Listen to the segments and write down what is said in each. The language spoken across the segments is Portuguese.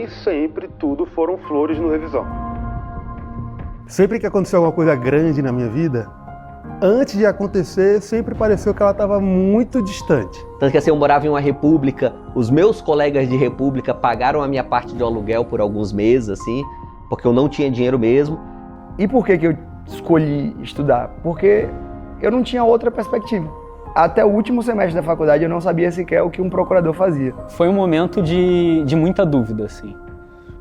sempre tudo foram flores no Revisão. Sempre que aconteceu alguma coisa grande na minha vida, antes de acontecer, sempre pareceu que ela estava muito distante. Tanto que assim, eu morava em uma república, os meus colegas de república pagaram a minha parte de aluguel por alguns meses, assim, porque eu não tinha dinheiro mesmo. E por que eu escolhi estudar? Porque eu não tinha outra perspectiva. Até o último semestre da faculdade eu não sabia sequer o que um procurador fazia. Foi um momento de muita dúvida, assim,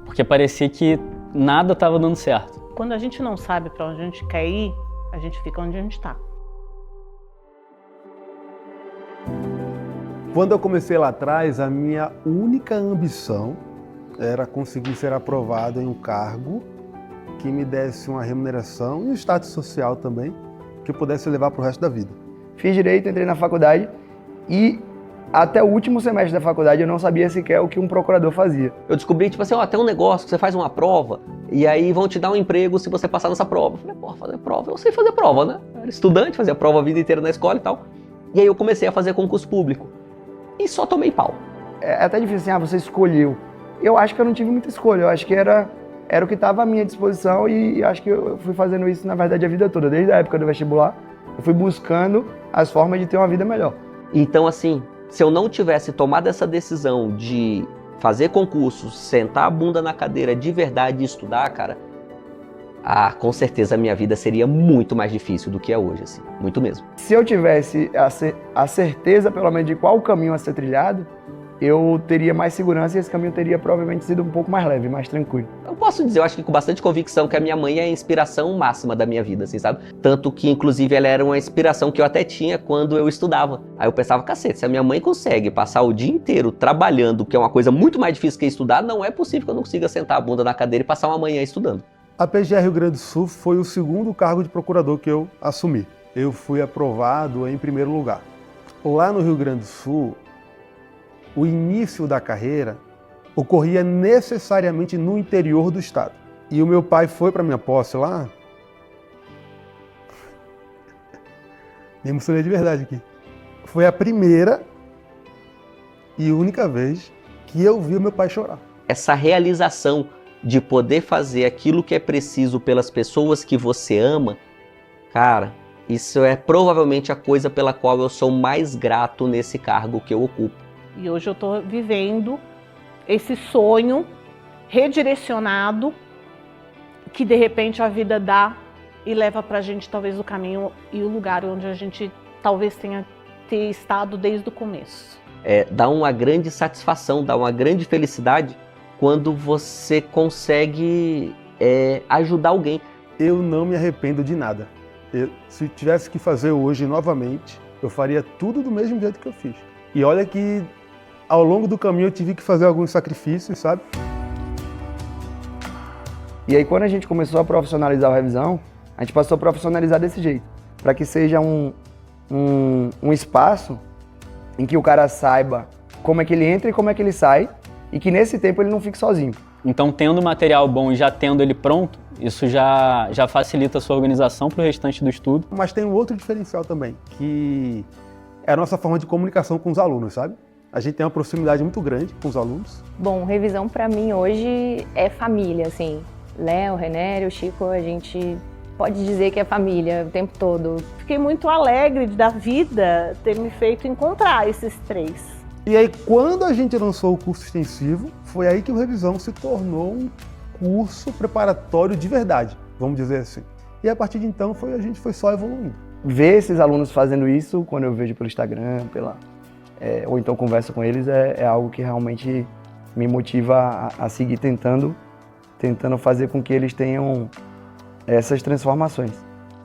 porque parecia que nada estava dando certo. Quando a gente não sabe para onde a gente quer ir, a gente fica onde a gente está. Quando eu comecei lá atrás, a minha única ambição era conseguir ser aprovado em um cargo que me desse uma remuneração e um status social também, que eu pudesse levar para o resto da vida. Fiz Direito, entrei na faculdade e até o último semestre da faculdade eu não sabia sequer o que um procurador fazia. Eu descobri, tipo assim, ó, tem um negócio que você faz uma prova e aí vão te dar um emprego se você passar nessa prova. Eu falei, porra, fazer prova, eu sei fazer prova, né? Eu era estudante, fazia prova a vida inteira na escola e tal. E aí eu comecei a fazer concurso público e só tomei pau. É até difícil assim, você escolheu. Eu acho que eu não tive muita escolha, eu acho que era o que estava à minha disposição e acho que eu fui fazendo isso, na verdade, a vida toda. Desde a época do vestibular, eu fui buscando as formas de ter uma vida melhor. Então, assim, se eu não tivesse tomado essa decisão de fazer concursos, sentar a bunda na cadeira de verdade e estudar, cara, com certeza a minha vida seria muito mais difícil do que é hoje, assim, muito mesmo. Se eu tivesse a certeza, pelo menos, de qual caminho a ser trilhado, eu teria mais segurança e esse caminho teria provavelmente sido um pouco mais leve, mais tranquilo. Eu posso dizer, eu acho que com bastante convicção, que a minha mãe é a inspiração máxima da minha vida, assim, sabe? Tanto que, inclusive, ela era uma inspiração que eu até tinha quando eu estudava. Aí eu pensava, cacete, se a minha mãe consegue passar o dia inteiro trabalhando, que é uma coisa muito mais difícil que estudar, não é possível que eu não consiga sentar a bunda na cadeira e passar uma manhã estudando. A PGR Rio Grande do Sul foi o segundo cargo de procurador que eu assumi. Eu fui aprovado em primeiro lugar. Lá no Rio Grande do Sul, o início da carreira ocorria necessariamente no interior do estado. E o meu pai foi para minha posse lá. Me emocionei de verdade aqui. Foi a primeira e única vez que eu vi o meu pai chorar. Essa realização de poder fazer aquilo que é preciso pelas pessoas que você ama, cara, isso é provavelmente a coisa pela qual eu sou mais grato nesse cargo que eu ocupo. E hoje eu estou vivendo esse sonho redirecionado que de repente a vida dá e leva pra gente talvez o caminho e o lugar onde a gente talvez tenha ter estado desde o começo. Dá uma grande satisfação, dá uma grande felicidade quando você consegue ajudar alguém. Eu não me arrependo de nada. Se tivesse que fazer hoje novamente, eu faria tudo do mesmo jeito que eu fiz. E olha que ao longo do caminho eu tive que fazer alguns sacrifícios, sabe? E aí quando a gente começou a profissionalizar a revisão, a gente passou a profissionalizar desse jeito, para que seja um espaço em que o cara saiba como é que ele entra e como é que ele sai, e que nesse tempo ele não fique sozinho. Então, tendo material bom e já tendo ele pronto, isso já facilita a sua organização para o restante do estudo. Mas tem um outro diferencial também, que é a nossa forma de comunicação com os alunos, sabe? A gente tem uma proximidade muito grande com os alunos. Bom, revisão para mim hoje é família, assim. Léo, Renério, Chico, a gente pode dizer que é família o tempo todo. Fiquei muito alegre da vida ter me feito encontrar esses três. E aí, quando a gente lançou o curso extensivo, foi aí que o Revisão se tornou um curso preparatório de verdade, vamos dizer assim. E a partir de então, a gente foi só evoluindo. Ver esses alunos fazendo isso, quando eu vejo pelo Instagram, ou então converso com eles, é algo que realmente me motiva a seguir tentando fazer com que eles tenham essas transformações.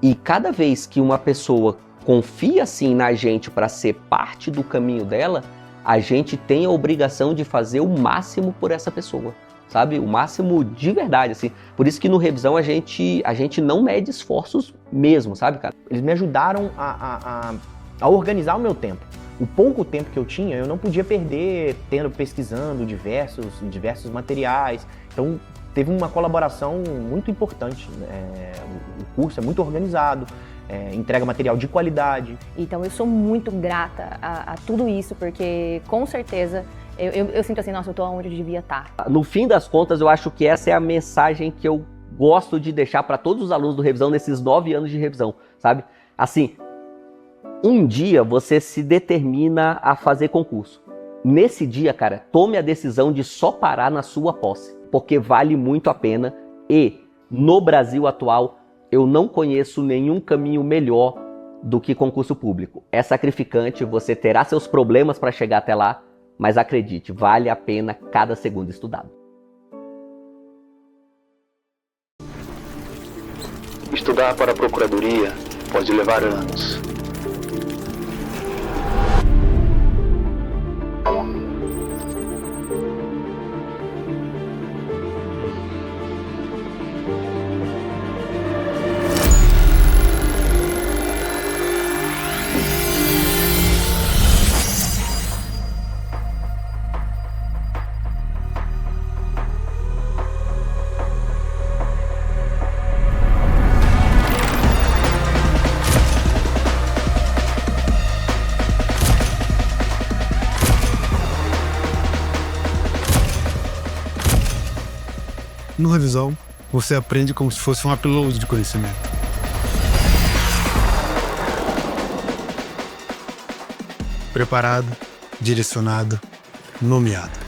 E cada vez que uma pessoa confia assim na gente para ser parte do caminho dela, a gente tem a obrigação de fazer o máximo por essa pessoa, sabe? O máximo de verdade, assim. Por isso que no Revisão a gente não mede esforços mesmo, sabe, cara? Eles me ajudaram a organizar o meu tempo. O pouco tempo que eu tinha, eu não podia perder pesquisando diversos materiais. Então, teve uma colaboração muito importante. O curso é muito organizado. entrega material de qualidade. Então eu sou muito grata a tudo isso, porque com certeza eu sinto assim, nossa, eu tô onde eu devia estar. No fim das contas, eu acho que essa é a mensagem que eu gosto de deixar para todos os alunos do Revisão nesses 9 anos de revisão, sabe? Assim, um dia você se determina a fazer concurso. Nesse dia, cara, tome a decisão de só parar na sua posse, porque vale muito a pena e no Brasil atual eu não conheço nenhum caminho melhor do que concurso público. É sacrificante, você terá seus problemas para chegar até lá, mas acredite, vale a pena cada segundo estudado. Estudar para a procuradoria pode levar anos. No Revisão, você aprende como se fosse um upload de conhecimento. Preparado, direcionado, nomeado.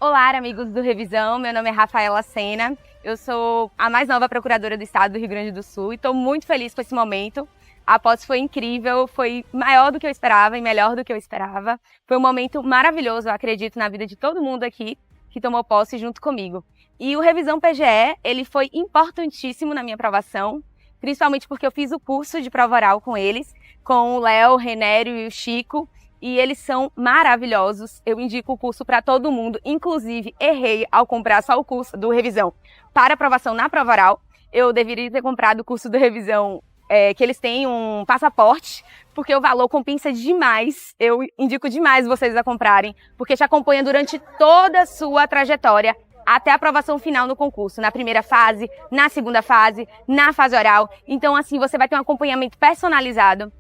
Olá, amigos do Revisão, meu nome é Rafaela Sena, eu sou a mais nova procuradora do estado do Rio Grande do Sul e estou muito feliz com esse momento. A posse foi incrível, foi maior do que eu esperava e melhor do que eu esperava. Foi um momento maravilhoso, eu acredito, na vida de todo mundo aqui que tomou posse junto comigo. E o Revisão PGE, ele foi importantíssimo na minha aprovação, principalmente porque eu fiz o curso de prova oral com eles, com o Léo, o Renério e o Chico, e eles são maravilhosos. Eu indico o curso para todo mundo, inclusive errei ao comprar só o curso do Revisão para aprovação na prova oral. Eu deveria ter comprado o curso do Revisão, que eles têm um passaporte, porque o valor compensa demais. Eu indico demais vocês a comprarem, porque te acompanha durante toda a sua trajetória, até a aprovação final no concurso, na primeira fase, na segunda fase, na fase oral. Então, assim, você vai ter um acompanhamento personalizado,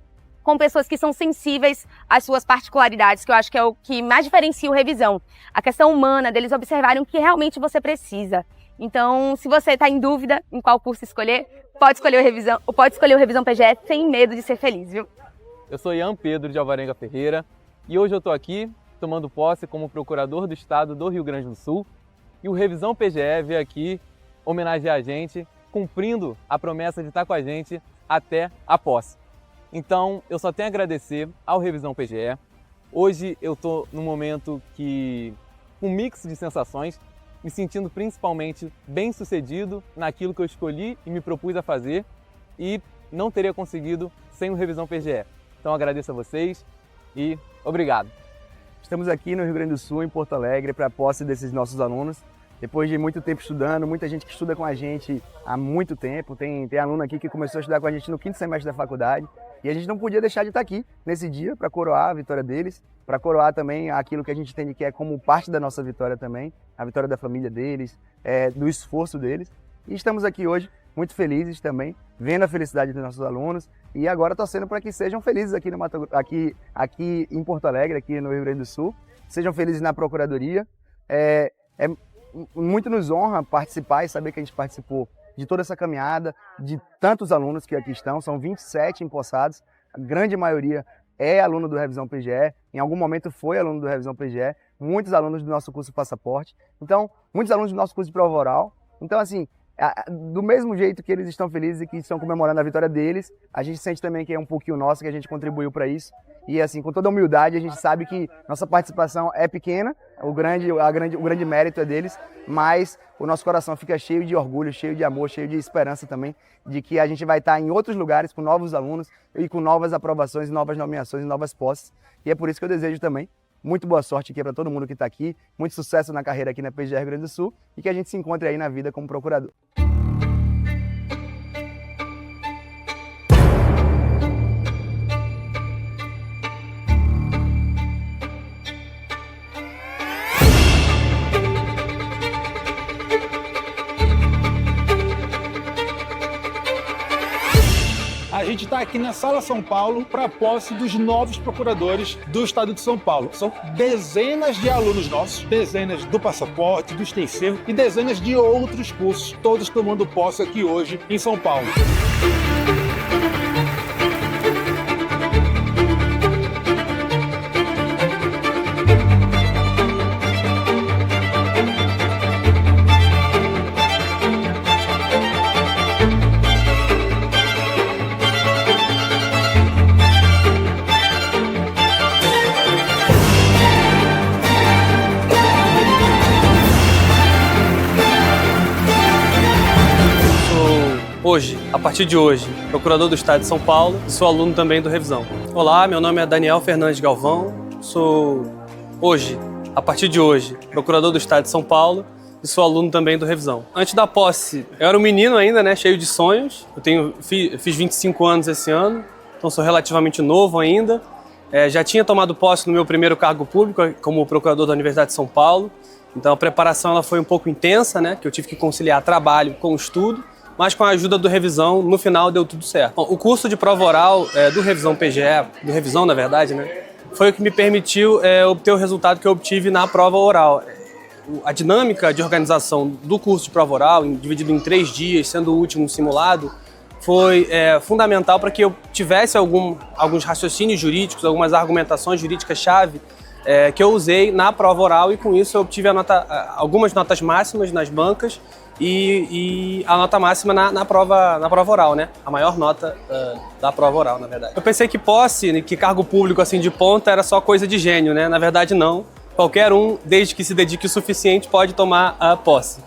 com pessoas que são sensíveis às suas particularidades, que eu acho que é o que mais diferencia o Revisão. A questão humana, deles observarem o que realmente você precisa. Então, se você está em dúvida em qual curso escolher, pode escolher o Revisão PGE sem medo de ser feliz, viu? Eu sou Ian Pedro de Alvarenga Ferreira e hoje eu estou aqui tomando posse como Procurador do Estado do Rio Grande do Sul e o Revisão PGE veio aqui homenagear a gente, cumprindo a promessa de estar com a gente até a posse. Então, eu só tenho a agradecer ao Revisão PGE Hoje eu estou num momento um mix de sensações, me sentindo principalmente bem-sucedido naquilo que eu escolhi e me propus a fazer e não teria conseguido sem o Revisão PGE. Então agradeço a vocês e obrigado. Estamos aqui no Rio Grande do Sul, em Porto Alegre, para a posse desses nossos alunos. Depois de muito tempo estudando, muita gente que estuda com a gente há muito tempo. Tem aluno aqui que começou a estudar com a gente no 5º semestre da faculdade. E a gente não podia deixar de estar aqui nesse dia para coroar a vitória deles, para coroar também aquilo que a gente entende que é como parte da nossa vitória também, a vitória da família deles, do esforço deles. E estamos aqui hoje muito felizes também, vendo a felicidade dos nossos alunos e agora torcendo para que sejam felizes aqui em Porto Alegre, aqui no Rio Grande do Sul, sejam felizes na Procuradoria. Muito nos honra participar e saber que a gente participou de toda essa caminhada, de tantos alunos que aqui estão, são 27 empossados, a grande maioria é aluno do Revisão PGE, em algum momento foi aluno do Revisão PGE, muitos alunos do nosso curso Passaporte, então, muitos alunos do nosso curso de Prova Oral. Então, assim, do mesmo jeito que eles estão felizes e que estão comemorando a vitória deles, a gente sente também que é um pouquinho nosso, que a gente contribuiu para isso. E assim, com toda a humildade, a gente sabe que nossa participação é pequena, o grande mérito é deles, mas o nosso coração fica cheio de orgulho, cheio de amor, cheio de esperança também, de que a gente vai estar em outros lugares com novos alunos e com novas aprovações, novas nomeações, novas posses. E é por isso que eu desejo também muito boa sorte aqui para todo mundo que está aqui, muito sucesso na carreira aqui na PGE Rio Grande do Sul e que a gente se encontre aí na vida como procurador. A gente está aqui na Sala São Paulo para a posse dos novos procuradores do Estado de São Paulo. São dezenas de alunos nossos, dezenas do Passaporte, do Extensivo e dezenas de outros cursos, todos tomando posse aqui hoje em São Paulo. Hoje, a partir de hoje, procurador do Estado de São Paulo e sou aluno também do Revisão. Olá, meu nome é Daniel Fernandes Galvão, sou hoje, a partir de hoje, procurador do Estado de São Paulo e sou aluno também do Revisão. Antes da posse, eu era um menino ainda, né, cheio de sonhos. Fiz 25 anos esse ano, então sou relativamente novo ainda. Já tinha tomado posse no meu primeiro cargo público como procurador da Universidade de São Paulo. Então a preparação ela foi um pouco intensa, né, que eu tive que conciliar trabalho com estudo. Mas com a ajuda do Revisão, no final deu tudo certo. Bom, o curso de prova oral do Revisão PGE, do Revisão na verdade, né, foi o que me permitiu obter o resultado que eu obtive na prova oral. A dinâmica de organização do curso de prova oral, dividido em 3 dias, sendo o último simulado, foi fundamental para que eu tivesse alguns raciocínios jurídicos, algumas argumentações jurídicas-chave que eu usei na prova oral e com isso eu obtive algumas notas máximas nas bancas e a nota máxima na prova oral, né? A maior nota da prova oral, na verdade. Eu pensei que posse, que cargo público assim de ponta era só coisa de gênio, né? Na verdade, não. Qualquer um, desde que se dedique o suficiente, pode tomar a posse.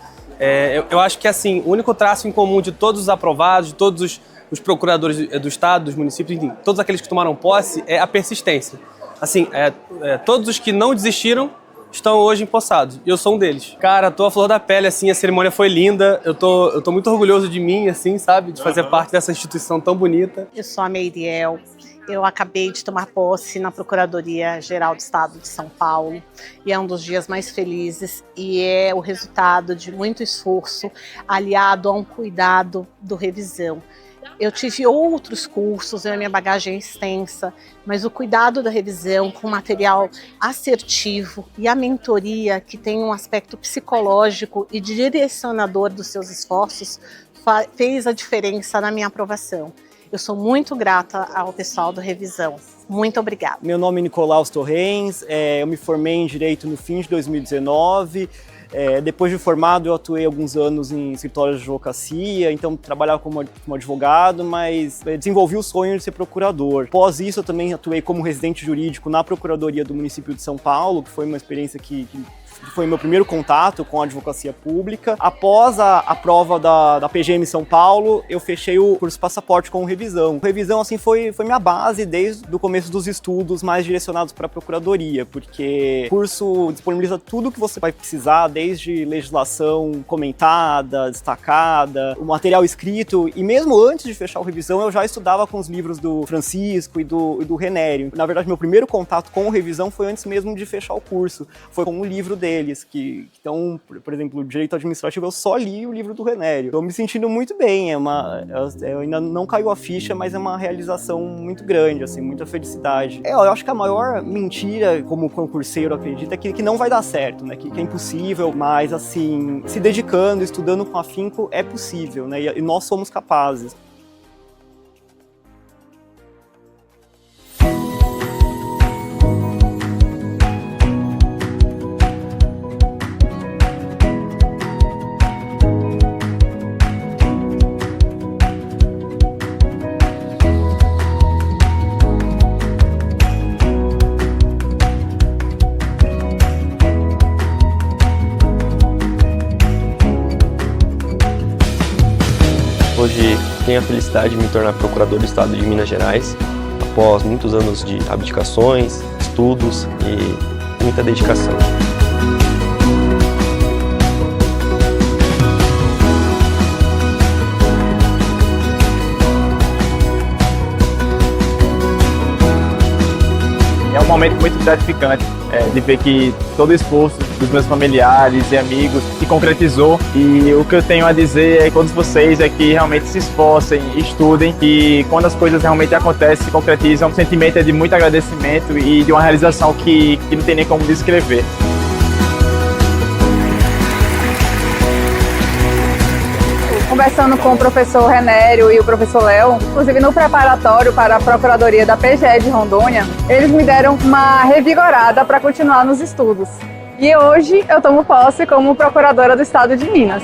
Eu acho que assim, o único traço em comum de todos os aprovados, de todos os procuradores do Estado, dos municípios, enfim, todos aqueles que tomaram posse, é a persistência. Assim, todos os que não desistiram estão hoje empossados, e eu sou um deles. Cara, tô à flor da pele, assim, a cerimônia foi linda, eu tô muito orgulhoso de mim, assim, sabe, de fazer parte dessa instituição tão bonita. Eu sou a Meiriel, eu acabei de tomar posse na Procuradoria-Geral do Estado de São Paulo, e é um dos dias mais felizes, e é o resultado de muito esforço, aliado a um cuidado do Revisão. Eu tive outros cursos, a minha bagagem é extensa, mas o cuidado da revisão com material assertivo e a mentoria que tem um aspecto psicológico e direcionador dos seus esforços fez a diferença na minha aprovação. Eu sou muito grata ao pessoal do Revisão. Muito obrigada. Meu nome é Nicolaus Torrens, eu me formei em Direito no fim de 2019. Depois de formado, eu atuei alguns anos em escritórios de advocacia, então trabalhava como advogado, mas desenvolvi o sonho de ser procurador. Após isso, eu também atuei como residente jurídico na Procuradoria do município de São Paulo, que foi uma experiência que foi meu primeiro contato com a advocacia pública. Após a prova da PGM São Paulo, eu fechei o curso Passaporte com revisão. Revisão, assim, foi minha base desde o começo dos estudos mais direcionados para a procuradoria, porque o curso disponibiliza tudo que você vai precisar, desde legislação comentada, destacada, o material escrito, e mesmo antes de fechar o revisão, eu já estudava com os livros do Francisco e do Renério. Na verdade, meu primeiro contato com o revisão foi antes mesmo de fechar o curso, foi com o livro deles, que então, por exemplo, o direito administrativo, eu só li o livro do Renério. Estou me sentindo muito bem, eu ainda não caiu a ficha, mas é uma realização muito grande, assim, muita felicidade. Eu acho que a maior mentira, como concurseiro acredita, é que não vai dar certo, né, que é impossível, mas assim, se dedicando, estudando com afinco, é possível, né, e nós somos capazes. Hoje tenho a felicidade de me tornar procurador do Estado de Minas Gerais, após muitos anos de abdicações, estudos e muita dedicação. É um momento muito gratificante de ver que todo o esforço dos meus familiares e amigos se concretizou, e o que eu tenho a dizer a todos vocês é que realmente se esforcem, estudem, e quando as coisas realmente acontecem, se concretizam, o sentimento é de muito agradecimento e de uma realização que não tem nem como descrever. Conversando com o professor Renério e o professor Léo, inclusive no preparatório para a Procuradoria da PGE de Rondônia, eles me deram uma revigorada para continuar nos estudos. E hoje eu tomo posse como procuradora do Estado de Minas.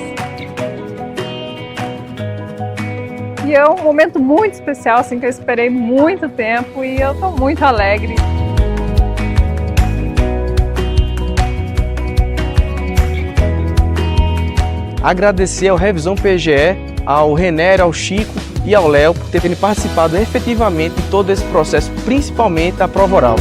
E é um momento muito especial, assim, que eu esperei muito tempo, e eu estou muito alegre. Agradecer ao Revisão PGE, ao Renério, ao Chico e ao Léo por terem participado efetivamente de todo esse processo, principalmente a prova oral.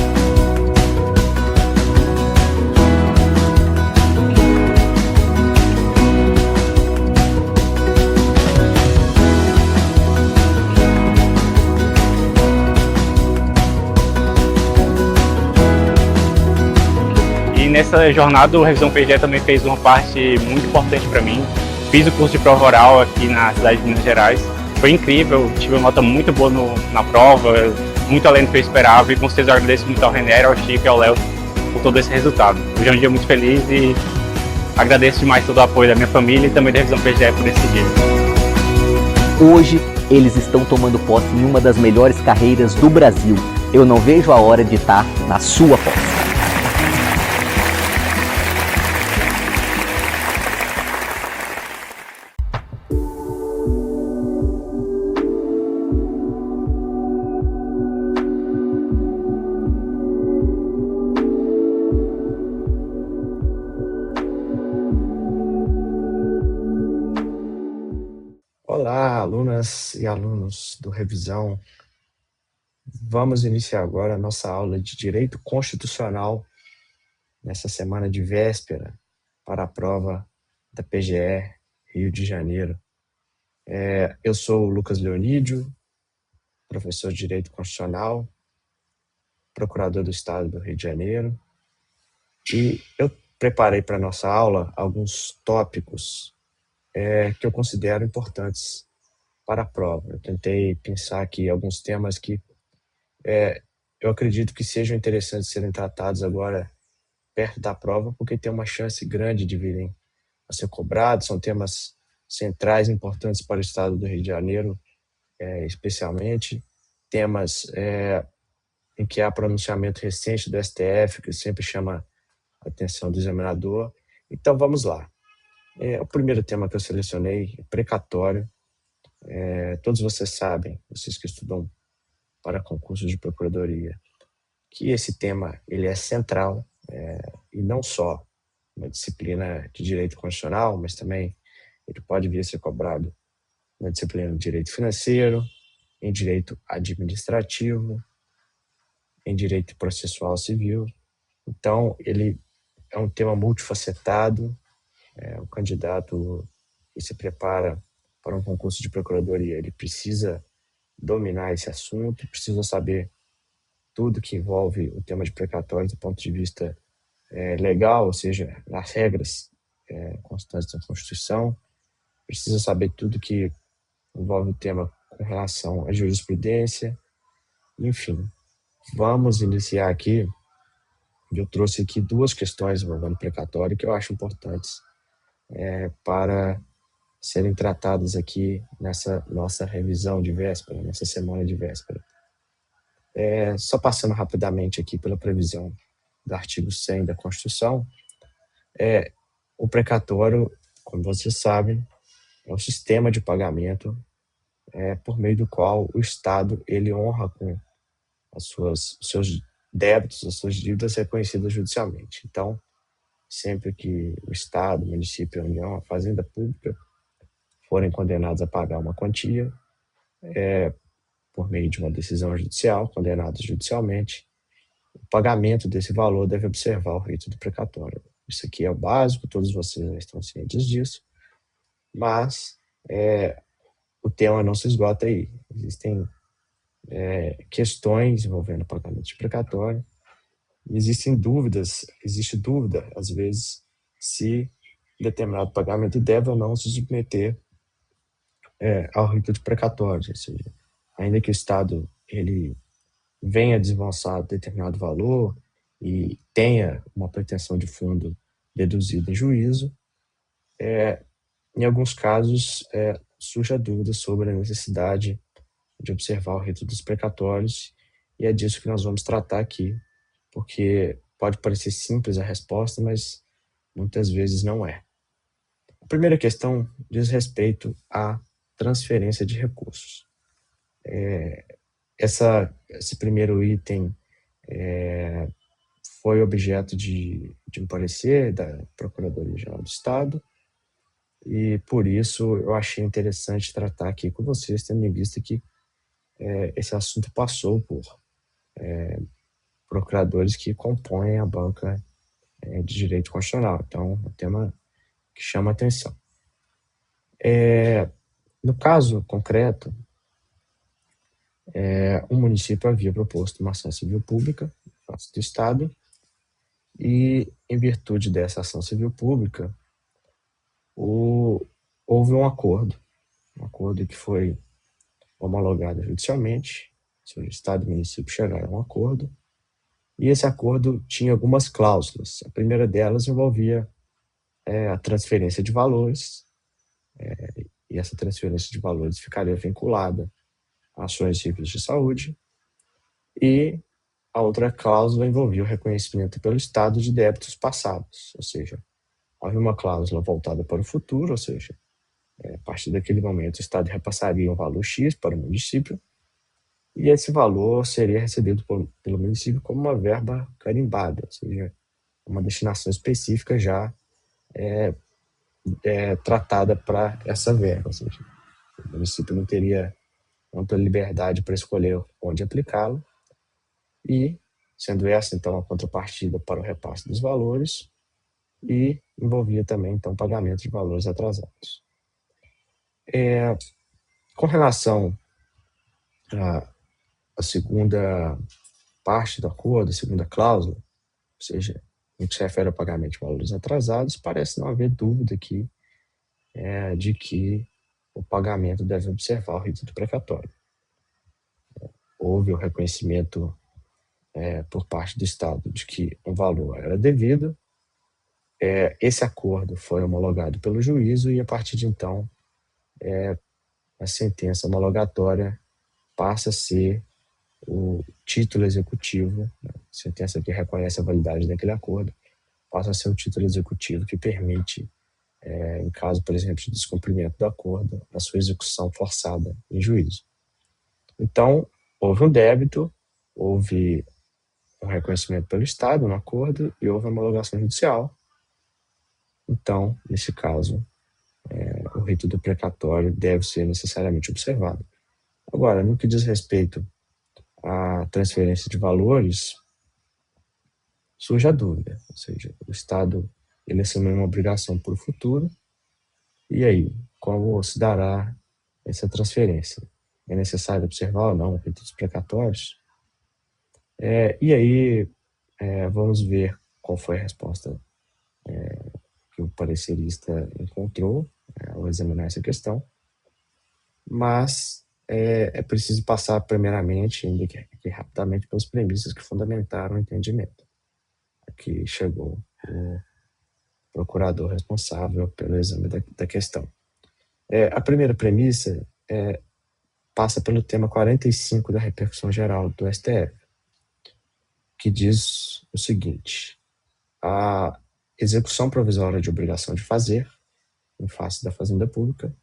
Nessa jornada, o Revisão PGE também fez uma parte muito importante para mim. Fiz o curso de prova oral aqui na cidade de Minas Gerais. Foi incrível, tive uma nota muito boa na prova, muito além do que eu esperava, e com certeza eu agradeço muito ao Renério, ao Chico e ao Léo por todo esse resultado. Hoje é um dia muito feliz e agradeço demais todo o apoio da minha família e também da Revisão PGE por esse dia. Hoje, eles estão tomando posse em uma das melhores carreiras do Brasil. Eu não vejo a hora de estar na sua posse. Olá, alunas e alunos do Revisão. Vamos iniciar agora a nossa aula de Direito Constitucional nessa semana de véspera para a prova da PGE Rio de Janeiro. Eu sou o Lucas Leonídio, professor de Direito Constitucional, procurador do Estado do Rio de Janeiro, e eu preparei para a nossa aula alguns tópicos que eu considero importantes para a prova. Eu tentei pensar aqui alguns temas que eu acredito que sejam interessantes serem tratados agora perto da prova, porque tem uma chance grande de virem a ser cobrados. São temas centrais, importantes para o Estado do Rio de Janeiro, especialmente. Temas em que há pronunciamento recente do STF, que sempre chama a atenção do examinador, Então vamos lá. O primeiro tema que eu selecionei é precatório. Todos vocês sabem, vocês que estudam para concursos de procuradoria, que esse tema ele é central, e não só na disciplina de direito constitucional, mas também ele pode vir a ser cobrado na disciplina de direito financeiro, em direito administrativo, em direito processual civil. Então, ele é um tema multifacetado. O candidato que se prepara para um concurso de procuradoria, ele precisa dominar esse assunto, precisa saber tudo que envolve o tema de precatório do ponto de vista legal, ou seja, as regras constantes da Constituição, precisa saber tudo que envolve o tema com relação à jurisprudência, enfim. Vamos iniciar aqui. Eu trouxe aqui duas questões envolvendo precatório que eu acho importantes para serem tratadas aqui nessa nossa revisão de véspera, nessa semana de véspera. Só passando rapidamente aqui pela previsão do artigo 100 da Constituição, o precatório, como vocês sabem, é um sistema de pagamento por meio do qual o Estado ele honra com os seus débitos, as suas dívidas reconhecidas judicialmente. Então, sempre que o Estado, o município, a União, a Fazenda Pública forem condenados a pagar uma quantia por meio de uma decisão judicial, condenados judicialmente, o pagamento desse valor deve observar o rito do precatório. Isso aqui é o básico, todos vocês já estão cientes disso, mas o tema não se esgota aí. Existem questões envolvendo o pagamento de precatório, existe dúvida, às vezes, se determinado pagamento deve ou não se submeter ao rito de precatório, ou seja, ainda que o Estado ele venha desembolsar determinado valor e tenha uma pretensão de fundo deduzida em juízo, em alguns casos surge a dúvida sobre a necessidade de observar o rito dos precatórios, e é disso que nós vamos tratar aqui, porque pode parecer simples a resposta, mas muitas vezes não é. A primeira questão diz respeito à transferência de recursos. Esse primeiro item foi objeto de um parecer da Procuradoria-Geral do Estado, e por isso eu achei interessante tratar aqui com vocês, tendo em vista que esse assunto passou por procuradores que compõem a banca de direito constitucional. Então, é um tema que chama a atenção. No caso concreto, o município havia proposto uma ação civil pública face do Estado, e, em virtude dessa ação civil pública, houve um acordo que foi homologado judicialmente, o Estado e o município chegaram a um acordo, e esse acordo tinha algumas cláusulas. A primeira delas envolvia a transferência de valores, e essa transferência de valores ficaria vinculada a ações cíveis de saúde, e a outra cláusula envolvia o reconhecimento pelo Estado de débitos passados, ou seja, havia uma cláusula voltada para o futuro, ou seja, a partir daquele momento o Estado repassaria um valor X para o município, e esse valor seria recebido pelo município como uma verba carimbada, ou seja, uma destinação específica já tratada para essa verba, ou seja, o município não teria ampla liberdade para escolher onde aplicá-lo, e sendo essa então a contrapartida para o repasse dos valores, e envolvia também então pagamento de valores atrasados. Com relação à segunda parte do acordo, a segunda cláusula, ou seja, no que se refere ao pagamento de valores atrasados, parece não haver dúvida aqui de que o pagamento deve observar o rito do precatório. Houve o reconhecimento por parte do Estado de que um valor era devido, esse acordo foi homologado pelo juízo, e a partir de então a sentença homologatória passa a ser o título executivo, a sentença que reconhece a validade daquele acordo, passa a ser o título executivo que permite, em caso, por exemplo, de descumprimento do acordo, a sua execução forçada em juízo. Então, houve um débito, houve um reconhecimento pelo Estado no acordo e houve uma homologação judicial. Então, nesse caso, o rito do precatório deve ser necessariamente observado. Agora, no que diz respeito à transferência de valores, surge a dúvida, ou seja, o Estado ele assumiu uma obrigação para o futuro, e aí, como se dará essa transferência? É necessário observar ou não o rito dos precatórios? E aí, vamos ver qual foi a resposta que o parecerista encontrou ao examinar essa questão, mas é preciso passar primeiramente, ainda que rapidamente, pelas premissas que fundamentaram o entendimento a que chegou o procurador responsável pelo exame da questão. A primeira premissa passa pelo tema 45 da repercussão geral do STF, que diz o seguinte: a execução provisória de obrigação de fazer, em face da Fazenda Pública,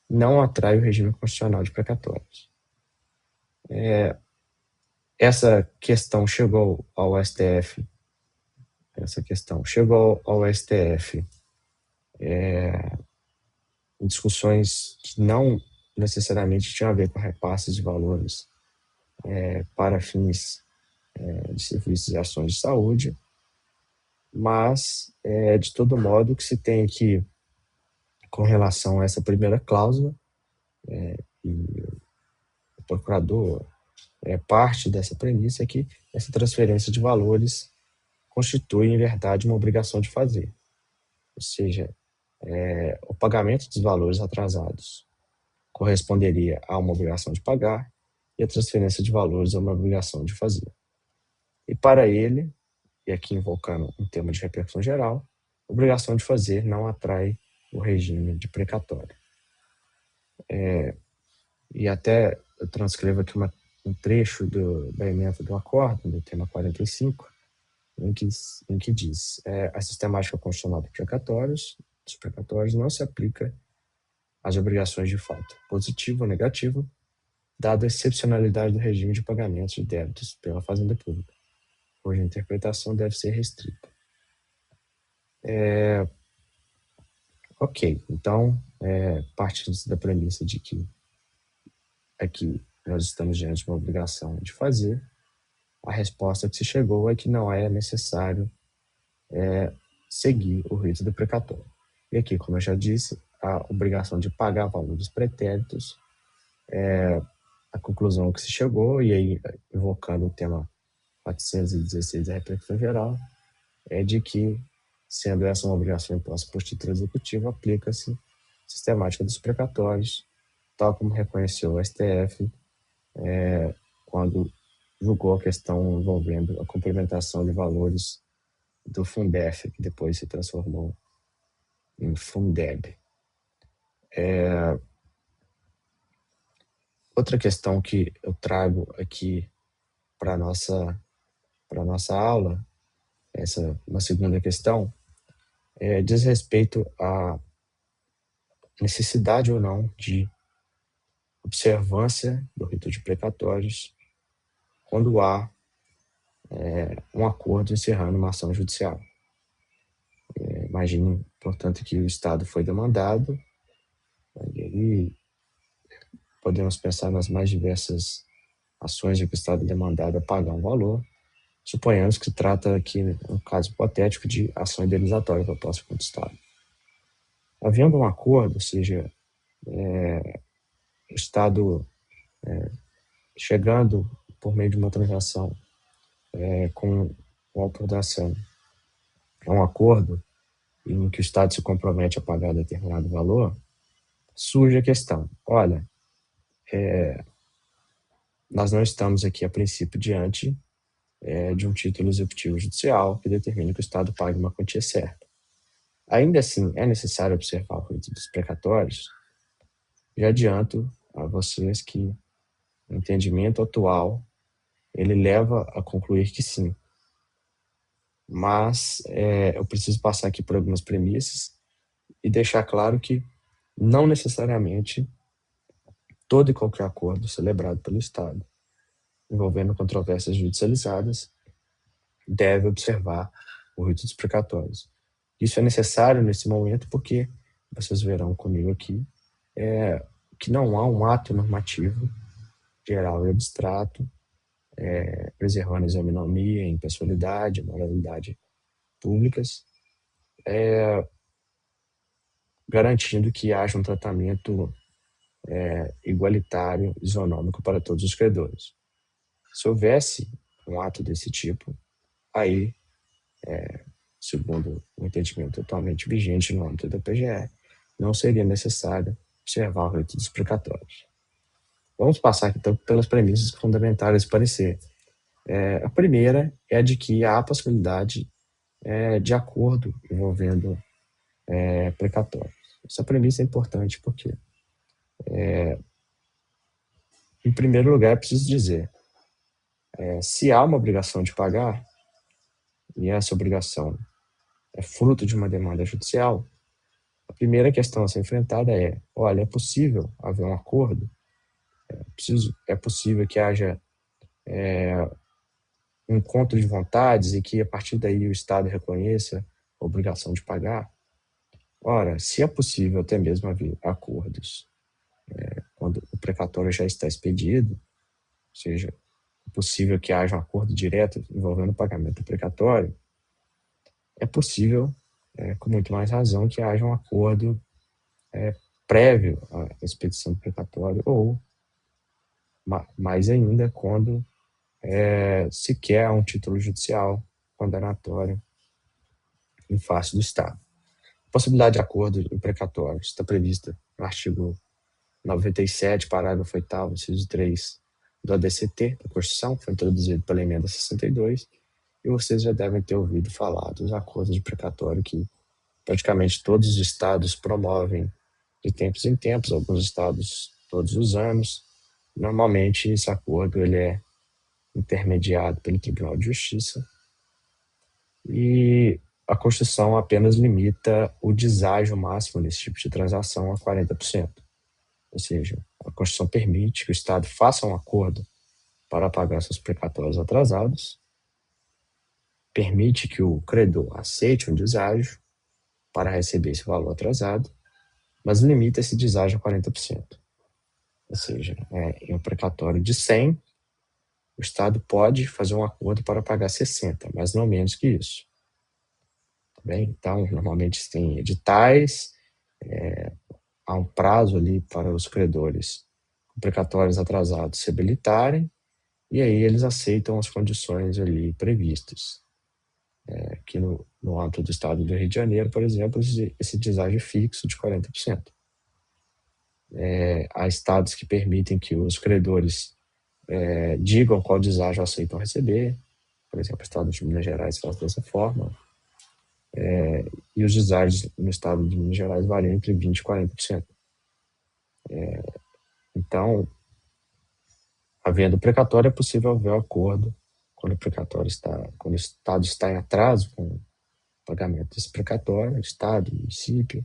não atrai o regime constitucional de precatórios. Essa questão chegou ao STF, em discussões que não necessariamente tinham a ver com repasses de valores para fins de serviços e ações de saúde, mas, de todo modo, o que se tem aqui com relação a essa primeira cláusula, e o procurador parte dessa premissa é que essa transferência de valores constitui, em verdade, uma obrigação de fazer. Ou seja, o pagamento dos valores atrasados corresponderia a uma obrigação de pagar e a transferência de valores a uma obrigação de fazer. E para ele, e aqui invocando um tema de repercussão geral, a obrigação de fazer não atrai o regime de precatório. E até eu transcrevo aqui um trecho da ementa do acordo, do tema 45, em que diz: a sistemática constitucional dos precatórios não se aplica às obrigações de fato, positivo ou negativo, dada a excepcionalidade do regime de pagamentos de débitos pela Fazenda Pública, cuja interpretação deve ser restrita. Ok, então, partindo da premissa de que aqui nós estamos diante de uma obrigação de fazer, a resposta que se chegou é que não é necessário seguir o rito do precatório. E aqui, como eu já disse, a obrigação de pagar valores pretéritos a conclusão que se chegou, e aí invocando o tema 416 da repercussão geral, é de que, sendo essa uma obrigação imposta por título executivo, aplica-se a sistemática dos precatórios, tal como reconheceu o STF quando julgou a questão envolvendo a complementação de valores do Fundef, que depois se transformou em Fundeb. Outra questão que eu trago aqui para a nossa aula, uma segunda questão, diz respeito à necessidade ou não de observância do rito de precatórios quando há um acordo encerrando uma ação judicial. Imagine, portanto, que o Estado foi demandado, e podemos pensar nas mais diversas ações em que o Estado é demandado a pagar um valor. Suponhamos que se trata aqui, um caso hipotético, de ação indenizatória proposta contra o Estado. Havendo um acordo, ou seja, o Estado chegando por meio de uma transação com o autor da ação a um acordo em que o Estado se compromete a pagar determinado valor, surge a questão: olha, nós não estamos aqui a princípio diante de um título executivo judicial que determina que o Estado pague uma quantia certa. Ainda assim, é necessário observar o rito dos precatórios? Já adianto a vocês que o entendimento atual ele leva a concluir que sim. mas eu preciso passar aqui por algumas premissas e deixar claro que não necessariamente todo e qualquer acordo celebrado pelo Estado envolvendo controvérsias judicializadas deve observar o rito dos precatórios. Isso é necessário nesse momento porque, vocês verão comigo aqui, que não há um ato normativo geral e abstrato preservando a isonomia, impessoalidade, moralidade públicas, garantindo que haja um tratamento igualitário, isonômico para todos os credores. Se houvesse um ato desse tipo, aí, segundo o entendimento atualmente vigente no âmbito da PGE, não seria necessário observar o rito dos precatórios. Vamos passar aqui, então, pelas premissas que fundamentaram esse parecer. A primeira é a de que há a possibilidade de acordo envolvendo precatórios. Essa premissa é importante porque, em primeiro lugar, é preciso dizer, se há uma obrigação de pagar, e essa obrigação é fruto de uma demanda judicial, a primeira questão a ser enfrentada olha, é possível haver um acordo? É possível que haja um encontro de vontades e que, a partir daí, o Estado reconheça a obrigação de pagar? Ora, se é possível até mesmo haver acordos quando o precatório já está expedido, ou seja, é possível que haja um acordo direto envolvendo o pagamento do precatório, é possível, com muito mais razão, que haja um acordo prévio à expedição do precatório, ou, mais ainda, quando sequer há um título judicial condenatório em face do Estado. A possibilidade de acordo em precatório está prevista no artigo 97, parágrafo 8º, inciso 3 do ADCT, da Constituição, que foi introduzido pela emenda 62, e vocês já devem ter ouvido falar dos acordos de precatório que praticamente todos os estados promovem de tempos em tempos, alguns estados todos os anos. Normalmente esse acordo ele é intermediado pelo Tribunal de Justiça e a Constituição apenas limita o deságio máximo desse tipo de transação a 40%. Ou seja, a Constituição permite que o Estado faça um acordo para pagar seus precatórios atrasados, permite que o credor aceite um deságio para receber esse valor atrasado, mas limita esse deságio a 40%. Ou seja, em um precatório de 100, o Estado pode fazer um acordo para pagar 60, mas não menos que isso. Tá bem? Então, normalmente tem editais, há um prazo ali para os credores com precatórios atrasados se habilitarem, e aí eles aceitam as condições ali previstas. Aqui no âmbito do Estado do Rio de Janeiro, por exemplo, esse deságio fixo de 40%. Há estados que permitem que os credores digam qual deságio aceitam receber. Por exemplo, o Estado de Minas Gerais faz dessa forma. E os deságios no Estado de Minas Gerais variam entre 20% e 40%. Então, havendo precatório, é possível haver um acordo quando o Estado está em atraso com o pagamento desse precatório, Estado, município,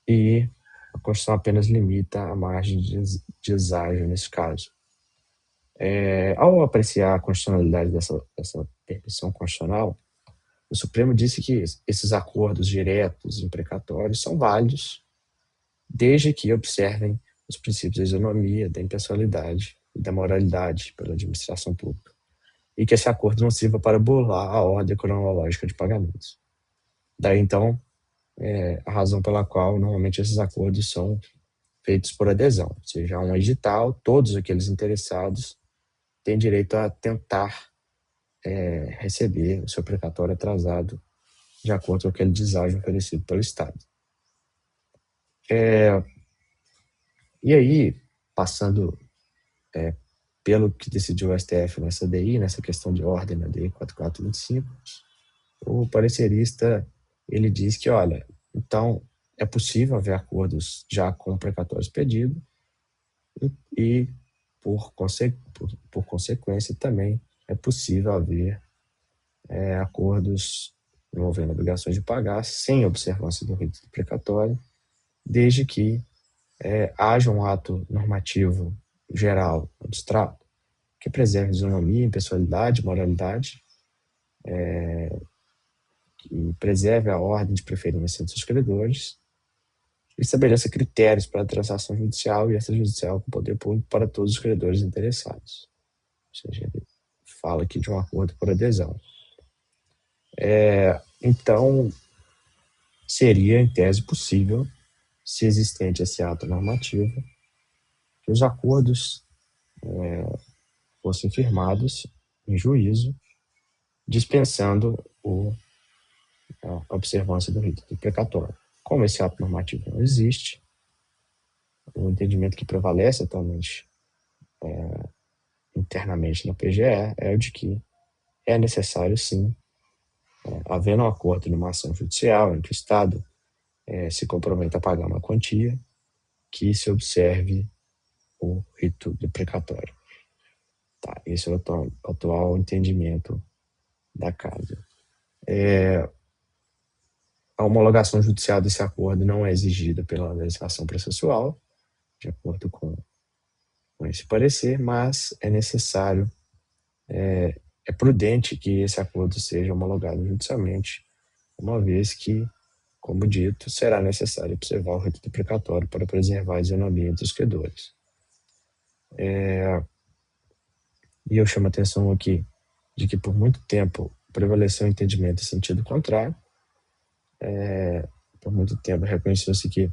e a Constituição apenas limita a margem de deságio nesse caso. Ao apreciar a constitucionalidade dessa permissão constitucional, o Supremo disse que esses acordos diretos em precatórios são válidos, desde que observem os princípios da isonomia, da impessoalidade e da moralidade pela administração pública, e que esse acordo não sirva para burlar a ordem cronológica de pagamentos. Daí, então, a razão pela qual normalmente esses acordos são feitos por adesão, ou seja, há um edital, todos aqueles interessados têm direito a tentar receber o seu precatório atrasado de acordo com aquele deságio oferecido pelo Estado. E aí, passando pelo que decidiu o STF nessa DI, nessa questão de ordem na DI 4425, o parecerista ele diz que, olha, então é possível haver acordos já com precatórios pedidos e, por consequência, também é possível haver acordos envolvendo obrigações de pagar sem observância do rito precatório, desde que haja um ato normativo geral, abstrato, que preserve isonomia, impessoalidade, moralidade, que preserve a ordem de preferência entre os credores e estabeleça critérios para a transação judicial e extrajudicial com poder público para todos os credores interessados. Ou seja, ele fala aqui de um acordo por adesão. Então, seria, em tese, possível, se existente esse ato normativo, que os acordos fossem firmados em juízo, dispensando a observância do rito precatório. Como esse ato normativo não existe, o entendimento que prevalece atualmente internamente na PGE é o de que é necessário, sim, havendo um acordo numa ação judicial em que o Estado se comprometa a pagar uma quantia, que se observe o rito precatório. Tá, esse é o atual entendimento da Casa. A homologação judicial desse acordo não é exigida pela legislação processual, de acordo com esse parecer, mas é necessário, é prudente que esse acordo seja homologado judicialmente, uma vez que, como dito, será necessário observar o rito precatório para preservar a isonomia entre os credores. E eu chamo a atenção aqui de que por muito tempo prevaleceu o entendimento em sentido contrário. Por muito tempo reconheceu-se que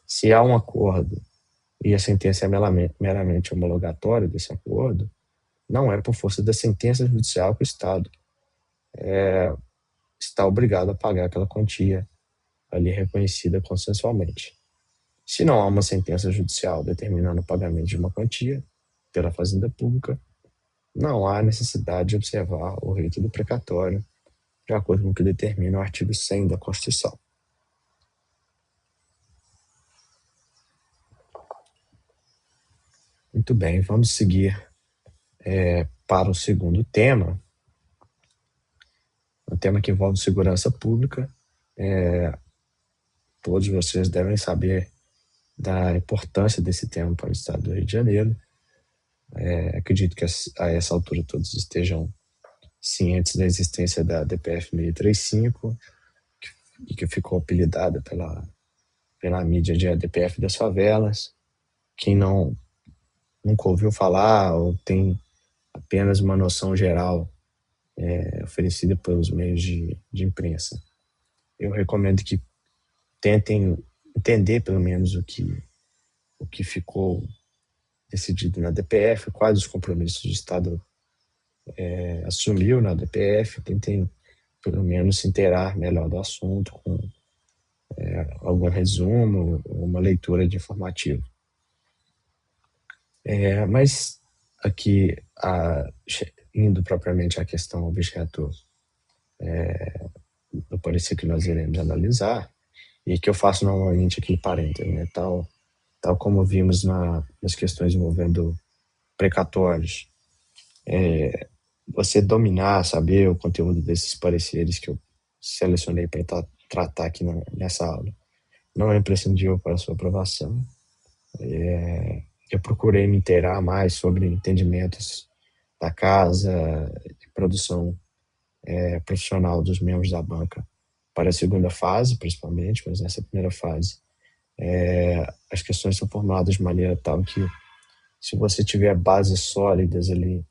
se há um acordo e a sentença é meramente homologatória desse acordo, não é por força da sentença judicial que o Estado está obrigado a pagar aquela quantia ali reconhecida consensualmente. Se não há uma sentença judicial determinando o pagamento de uma quantia pela Fazenda Pública, não há necessidade de observar o rito do precatório, de acordo com o que determina o artigo 100 da Constituição. Muito bem, vamos seguir para o segundo tema, um tema que envolve segurança pública. Todos vocês devem saber da importância desse tema para o Estado do Rio de Janeiro. Acredito que a essa altura todos estejam cientes da existência da DPF 635, que ficou apelidada pela mídia de DPF das favelas. Quem nunca ouviu falar ou tem apenas uma noção geral oferecida pelos meios de imprensa, eu recomendo que tentem entender pelo menos o que ficou decidido na DPF, quais os compromissos do Estado assumiu na DPF, tentem pelo menos se inteirar melhor do assunto com algum resumo, uma leitura de informativo. Mas aqui, indo propriamente à questão objeto do parecer que nós iremos analisar, e que eu faço normalmente aquele parênteses, né? Tal como vimos nas questões envolvendo precatórios, você dominar, saber o conteúdo desses pareceres que eu selecionei para tratar aqui nessa aula, não é imprescindível para a sua aprovação. Eu procurei me inteirar mais sobre entendimentos da casa, de produção profissional dos membros da banca para a segunda fase, principalmente, mas nessa primeira fase, as questões são formuladas de maneira tal que, se você tiver bases sólidas ali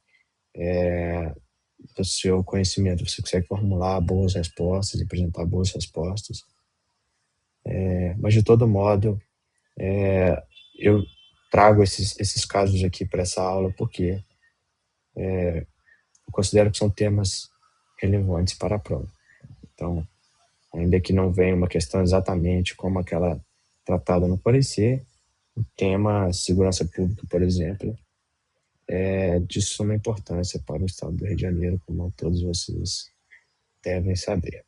do seu conhecimento, você consegue formular boas respostas, apresentar boas respostas. Mas, de todo modo, eu trago esses casos aqui para essa aula porque eu considero que são temas relevantes para a prova. Então, ainda que não venha uma questão exatamente como aquela tratada no parecer, o tema segurança pública, por exemplo, é de suma importância para o Estado do Rio de Janeiro, como todos vocês devem saber.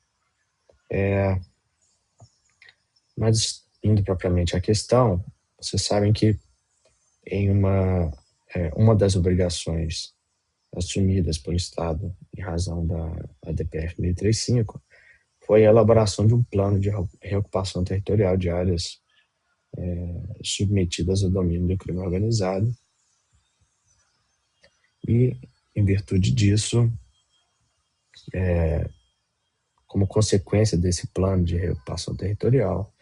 Mas, indo propriamente à questão, vocês sabem que em uma das obrigações assumidas pelo Estado em razão da ADPF 635 foi a elaboração de um plano de reocupação territorial de áreas submetidas ao domínio do crime organizado. E, em virtude disso, como consequência desse plano de reocupação territorial,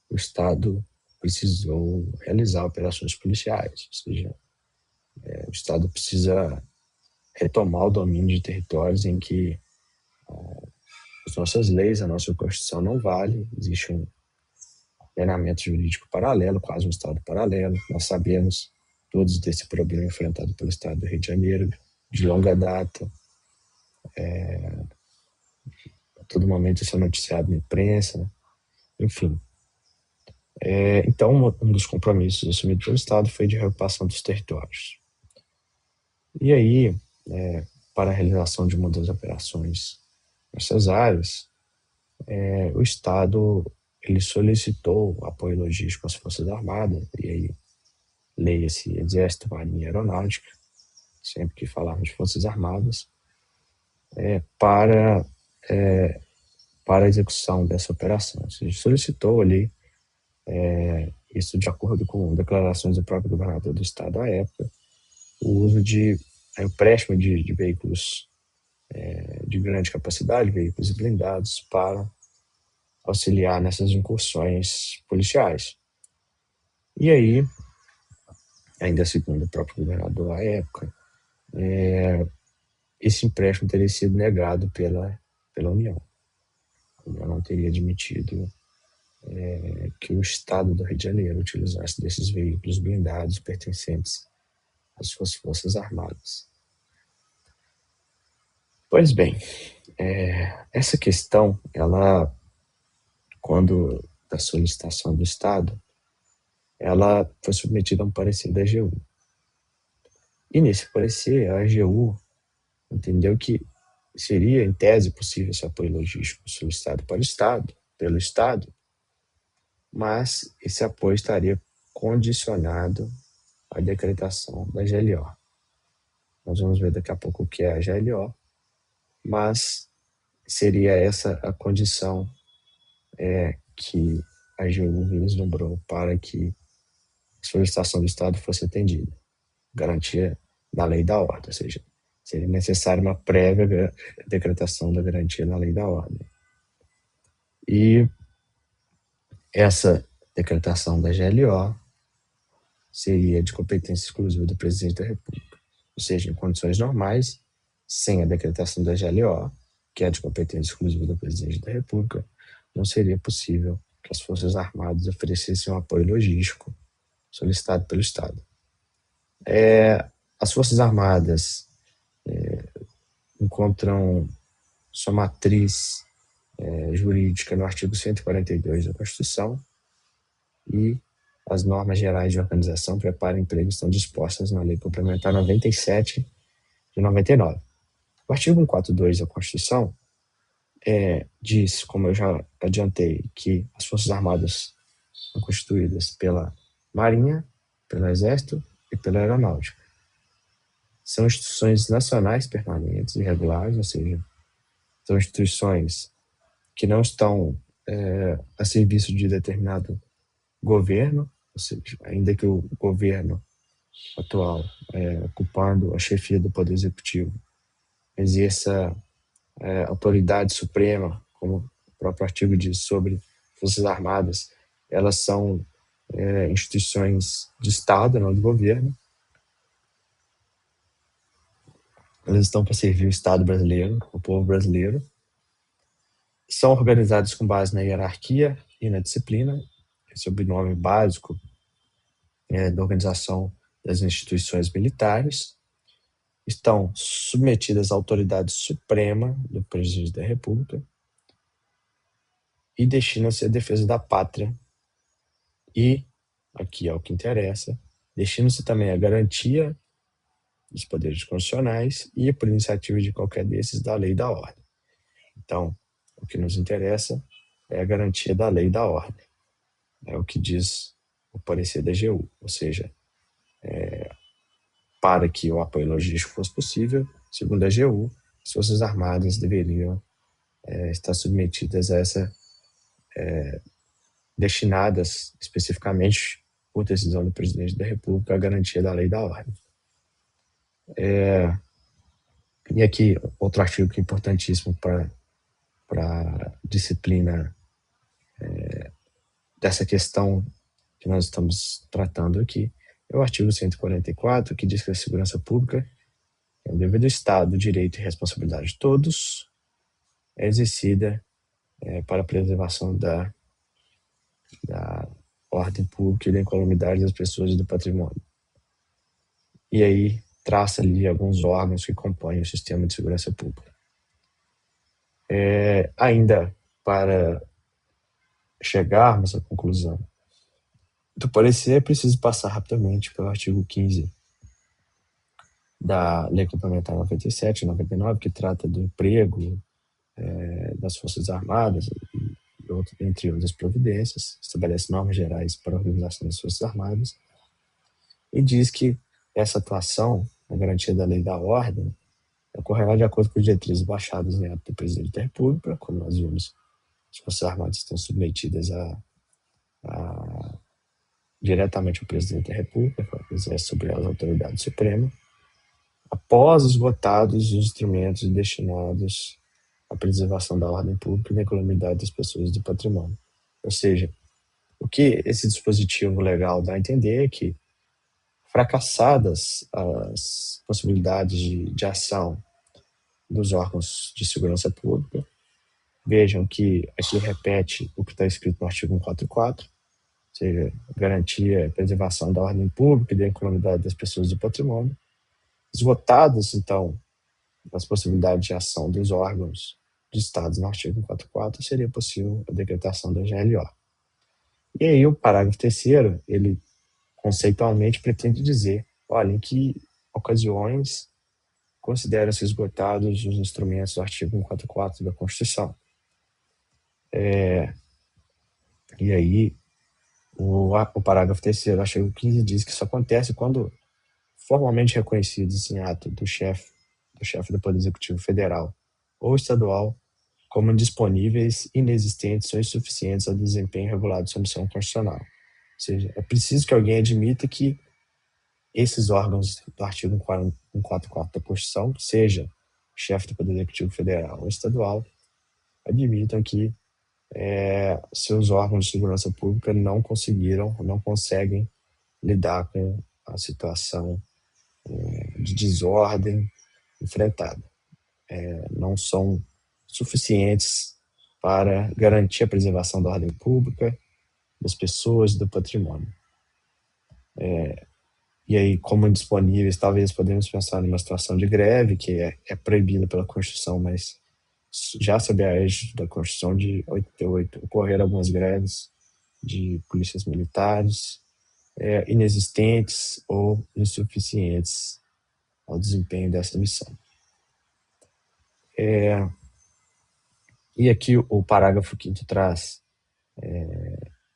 o Estado precisou realizar operações policiais, ou seja, o Estado precisa retomar o domínio de territórios em que as nossas leis, a nossa Constituição não vale, existe um ordenamento jurídico paralelo, quase um Estado paralelo. Nós sabemos todos desse problema enfrentado pelo Estado do Rio de Janeiro, de longa data. A todo momento isso é noticiado na imprensa, enfim. Então, um dos compromissos assumidos pelo Estado foi de reocupação dos territórios. E aí, para a realização de uma das operações nessas áreas, o Estado ele solicitou apoio logístico às Forças Armadas, e aí leia-se Exército, Marinha e Aeronáutica, sempre que falarmos de Forças Armadas, para a execução dessa operação. Ou seja, solicitou ali, isso de acordo com declarações do próprio governador do Estado à época, o uso de empréstimo de veículos de grande capacidade, veículos blindados, para auxiliar nessas incursões policiais. E aí, ainda segundo o próprio governador à época, esse empréstimo teria sido negado pela União. A União não teria admitido que o Estado do Rio de Janeiro utilizasse desses veículos blindados pertencentes às suas Forças Armadas. Pois bem, essa questão, ela, quando da solicitação do Estado, ela foi submetida a um parecer da AGU. E nesse parecer, a AGU entendeu que seria, em tese, possível esse apoio logístico solicitado pelo Estado, mas esse apoio estaria condicionado à decretação da GLO. Nós vamos ver daqui a pouco o que é a GLO, mas seria essa a condição que a AGU vislumbrou para que a solicitação do Estado fosse atendida. Garantia da lei da ordem, ou seja, seria necessária uma prévia decretação da garantia na lei da ordem. E essa decretação da GLO seria de competência exclusiva do Presidente da República. Ou seja, em condições normais, sem a decretação da GLO, que é de competência exclusiva do Presidente da República, não seria possível que as Forças Armadas oferecessem um apoio logístico solicitado pelo Estado. As Forças Armadas encontram sua matriz jurídica no artigo 142 da Constituição, e as normas gerais de organização, preparo e emprego estão dispostas na Lei Complementar 97 de 99. O artigo 142 da Constituição diz, como eu já adiantei, que as Forças Armadas são constituídas pela Marinha, pelo Exército e pela Aeronáutica. São instituições nacionais permanentes e regulares, ou seja, são instituições que não estão a serviço de determinado governo, ou seja, ainda que o governo atual, ocupando a chefia do Poder Executivo, exerça autoridade suprema, como o próprio artigo diz, sobre Forças Armadas, elas são instituições de Estado, não de governo. Elas estão para servir o Estado brasileiro, o povo brasileiro. São organizadas com base na hierarquia e na disciplina. Esse é o binômio básico da organização das instituições militares. Estão submetidas à autoridade suprema do Presidente da República e destinam-se à defesa da pátria e, aqui é o que interessa, destinam-se também à garantia dos poderes constitucionais e, por iniciativa de qualquer desses, da lei e da ordem. Então, o que nos interessa é a garantia da lei e da ordem. É o que diz o parecer da AGU, ou seja, para que o apoio logístico fosse possível, Segundo a AGU, as Forças Armadas deveriam estar submetidas a destinadas especificamente por decisão do presidente da República à garantia da lei e da ordem. E aqui, outro artigo que é importantíssimo para a disciplina dessa questão que nós estamos tratando aqui, é o artigo 144, que diz que a segurança pública é um dever do Estado, direito e responsabilidade de todos, é exercida para a preservação da ordem pública e da incolumidade das pessoas e do patrimônio. E aí traça ali alguns órgãos que compõem o sistema de segurança pública. Ainda para chegarmos à conclusão do parecer, é preciso passar rapidamente pelo artigo 15 da Lei Complementar 97 e 99, que trata do emprego das Forças Armadas, entre outras providências, estabelece normas gerais para a organização das Forças Armadas e diz que essa atuação, a garantia da lei e da ordem, ocorrerá de acordo com os diretrizes baixadas em ato do Presidente da República, como nós vimos, as Forças Armadas estão submetidas diretamente ao Presidente da República, que exerce sobre elas a autoridade suprema, após esgotados os instrumentos destinados à preservação da ordem pública e da incolumidade das pessoas e do patrimônio. Ou seja, o que esse dispositivo legal dá a entender é que, fracassadas as possibilidades de ação dos órgãos de segurança pública, vejam que aqui repete o que está escrito no artigo 144, ou seja, garantia e preservação da ordem pública e da incolumidade das pessoas e do patrimônio. Esgotadas, então, as possibilidades de ação dos órgãos de Estado no artigo 144, seria possível a decretação da GLO. E aí o parágrafo 3º, ele conceitualmente pretende dizer, olha, em que ocasiões consideram-se esgotados os instrumentos do artigo 144 da Constituição. E aí o parágrafo 3º do artigo 15 diz que isso acontece quando formalmente reconhecidos em ato do chefe do Poder Executivo Federal ou estadual como indisponíveis, inexistentes ou insuficientes ao desempenho regulado de sua missão constitucional. Ou seja, é preciso que alguém admita que esses órgãos do artigo 144 da Constituição, seja o chefe do Poder Executivo Federal ou estadual, admitam que seus órgãos de segurança pública não conseguem lidar com a situação de desordem enfrentada. Não são suficientes para garantir a preservação da ordem pública, das pessoas e do patrimônio. E aí, como indisponíveis, talvez podemos pensar numa situação de greve, que é proibida pela Constituição, mas já sob a égide da Constituição de 88, ocorreram algumas greves de polícias militares, inexistentes ou insuficientes ao desempenho dessa missão. E aqui o parágrafo 5º traz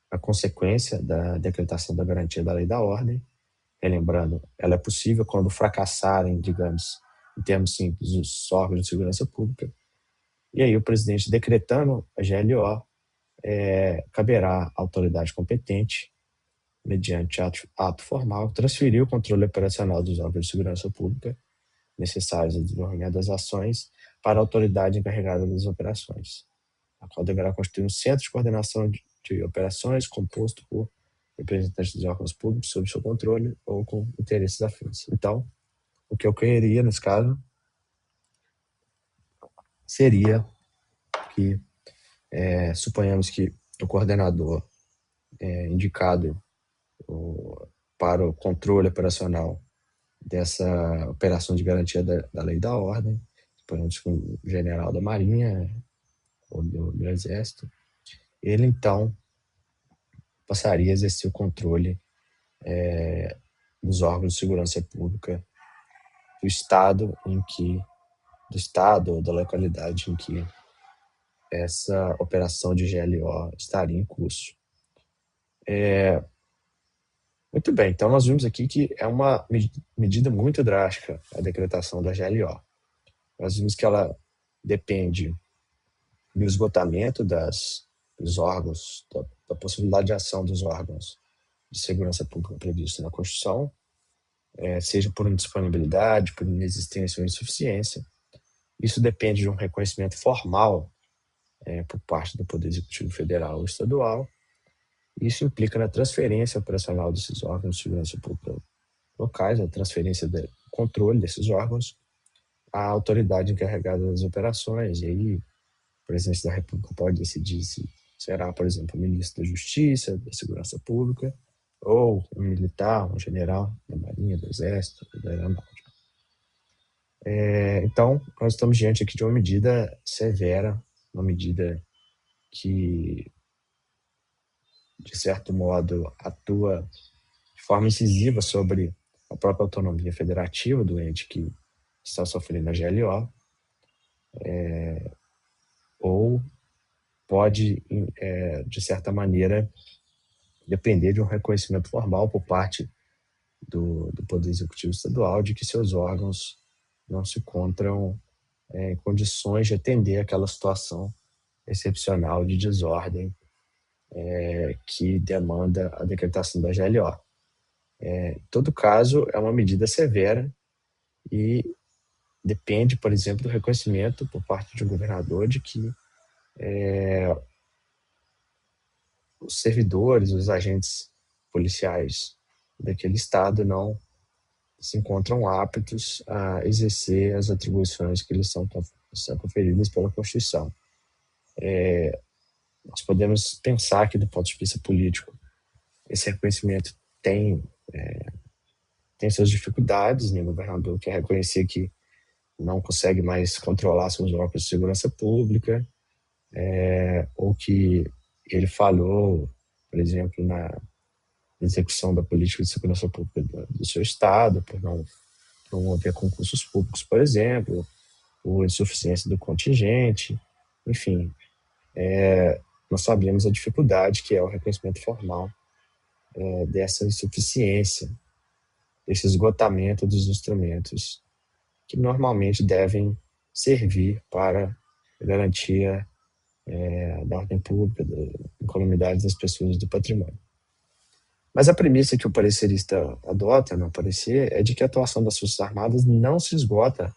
a consequência da decretação da garantia da lei e da ordem. Lembrando, ela é possível quando fracassarem, digamos, em termos simples, os órgãos de segurança pública. E aí o presidente decretando a GLO, caberá à autoridade competente, mediante ato formal, transferir o controle operacional dos órgãos de segurança pública necessários ao desenvolvimento das ações para a autoridade encarregada das operações, a qual deverá constituir um centro de coordenação de operações composto por representantes dos órgãos públicos sob seu controle ou com interesses afins. Então, o que eu queria nesse caso seria que, suponhamos que o coordenador indicado para o controle operacional dessa operação de garantia da lei e da ordem, suponhamos que um general da Marinha ou do Exército, ele então passaria a exercer o controle dos órgãos de segurança pública do Estado ou da localidade em que essa operação de GLO estaria em curso. Muito bem, então nós vimos aqui que é uma medida muito drástica a decretação da GLO. nós vimos que ela depende do esgotamento dos órgãos, da possibilidade de ação dos órgãos de segurança pública previstos na Constituição, seja por indisponibilidade, por inexistência ou insuficiência. Isso depende de um reconhecimento formal por parte do Poder Executivo Federal ou estadual. Isso implica na transferência operacional desses órgãos de segurança pública locais, a transferência do controle desses órgãos à autoridade encarregada das operações. E aí, o presidente da República pode decidir se será, por exemplo, o ministro da Justiça, da Segurança Pública, ou um militar, um general da Marinha, do Exército, da Aeronáutica. Então, nós estamos diante aqui de uma medida severa, uma medida que, de certo modo, atua de forma incisiva sobre a própria autonomia federativa do ente que está sofrendo a GLO, ou pode, de certa maneira, depender de um reconhecimento formal por parte do Poder Executivo Estadual de que seus órgãos não se encontram em condições de atender aquela situação excepcional de desordem que demanda a decretação da GLO. Em todo caso, é uma medida severa e depende, por exemplo, do reconhecimento por parte de um governador de que os servidores, os agentes policiais daquele estado não se encontram aptos a exercer as atribuições que lhes são conferidas pela Constituição. Nós podemos pensar que, do ponto de vista político, esse reconhecimento tem suas dificuldades. Nenhum governador quer reconhecer que não consegue mais controlar seus órgãos de segurança pública, ou que ele falhou, por exemplo, na execução da política de segurança pública do seu estado, por não promover concursos públicos, por exemplo, ou insuficiência do contingente. Enfim, nós sabemos a dificuldade que é o reconhecimento formal dessa insuficiência, desse esgotamento dos instrumentos que normalmente devem servir para a garantia da ordem pública, da incolumidade das pessoas e do patrimônio. Mas a premissa que o parecerista adota no parecer é de que a atuação das Forças Armadas não se esgota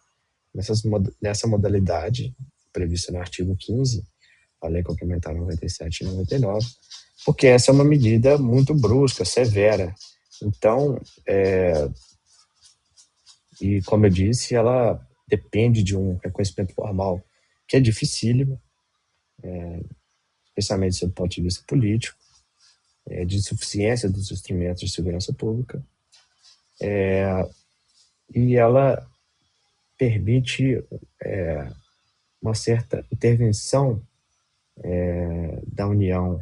nessa modalidade prevista no artigo 15, a Lei Complementar 97 e 99, porque essa é uma medida muito brusca, severa. Então, e como eu disse, ela depende de um reconhecimento formal que é dificílimo, especialmente do ponto de vista político, de insuficiência dos instrumentos de segurança pública, e ela permite uma certa intervenção da União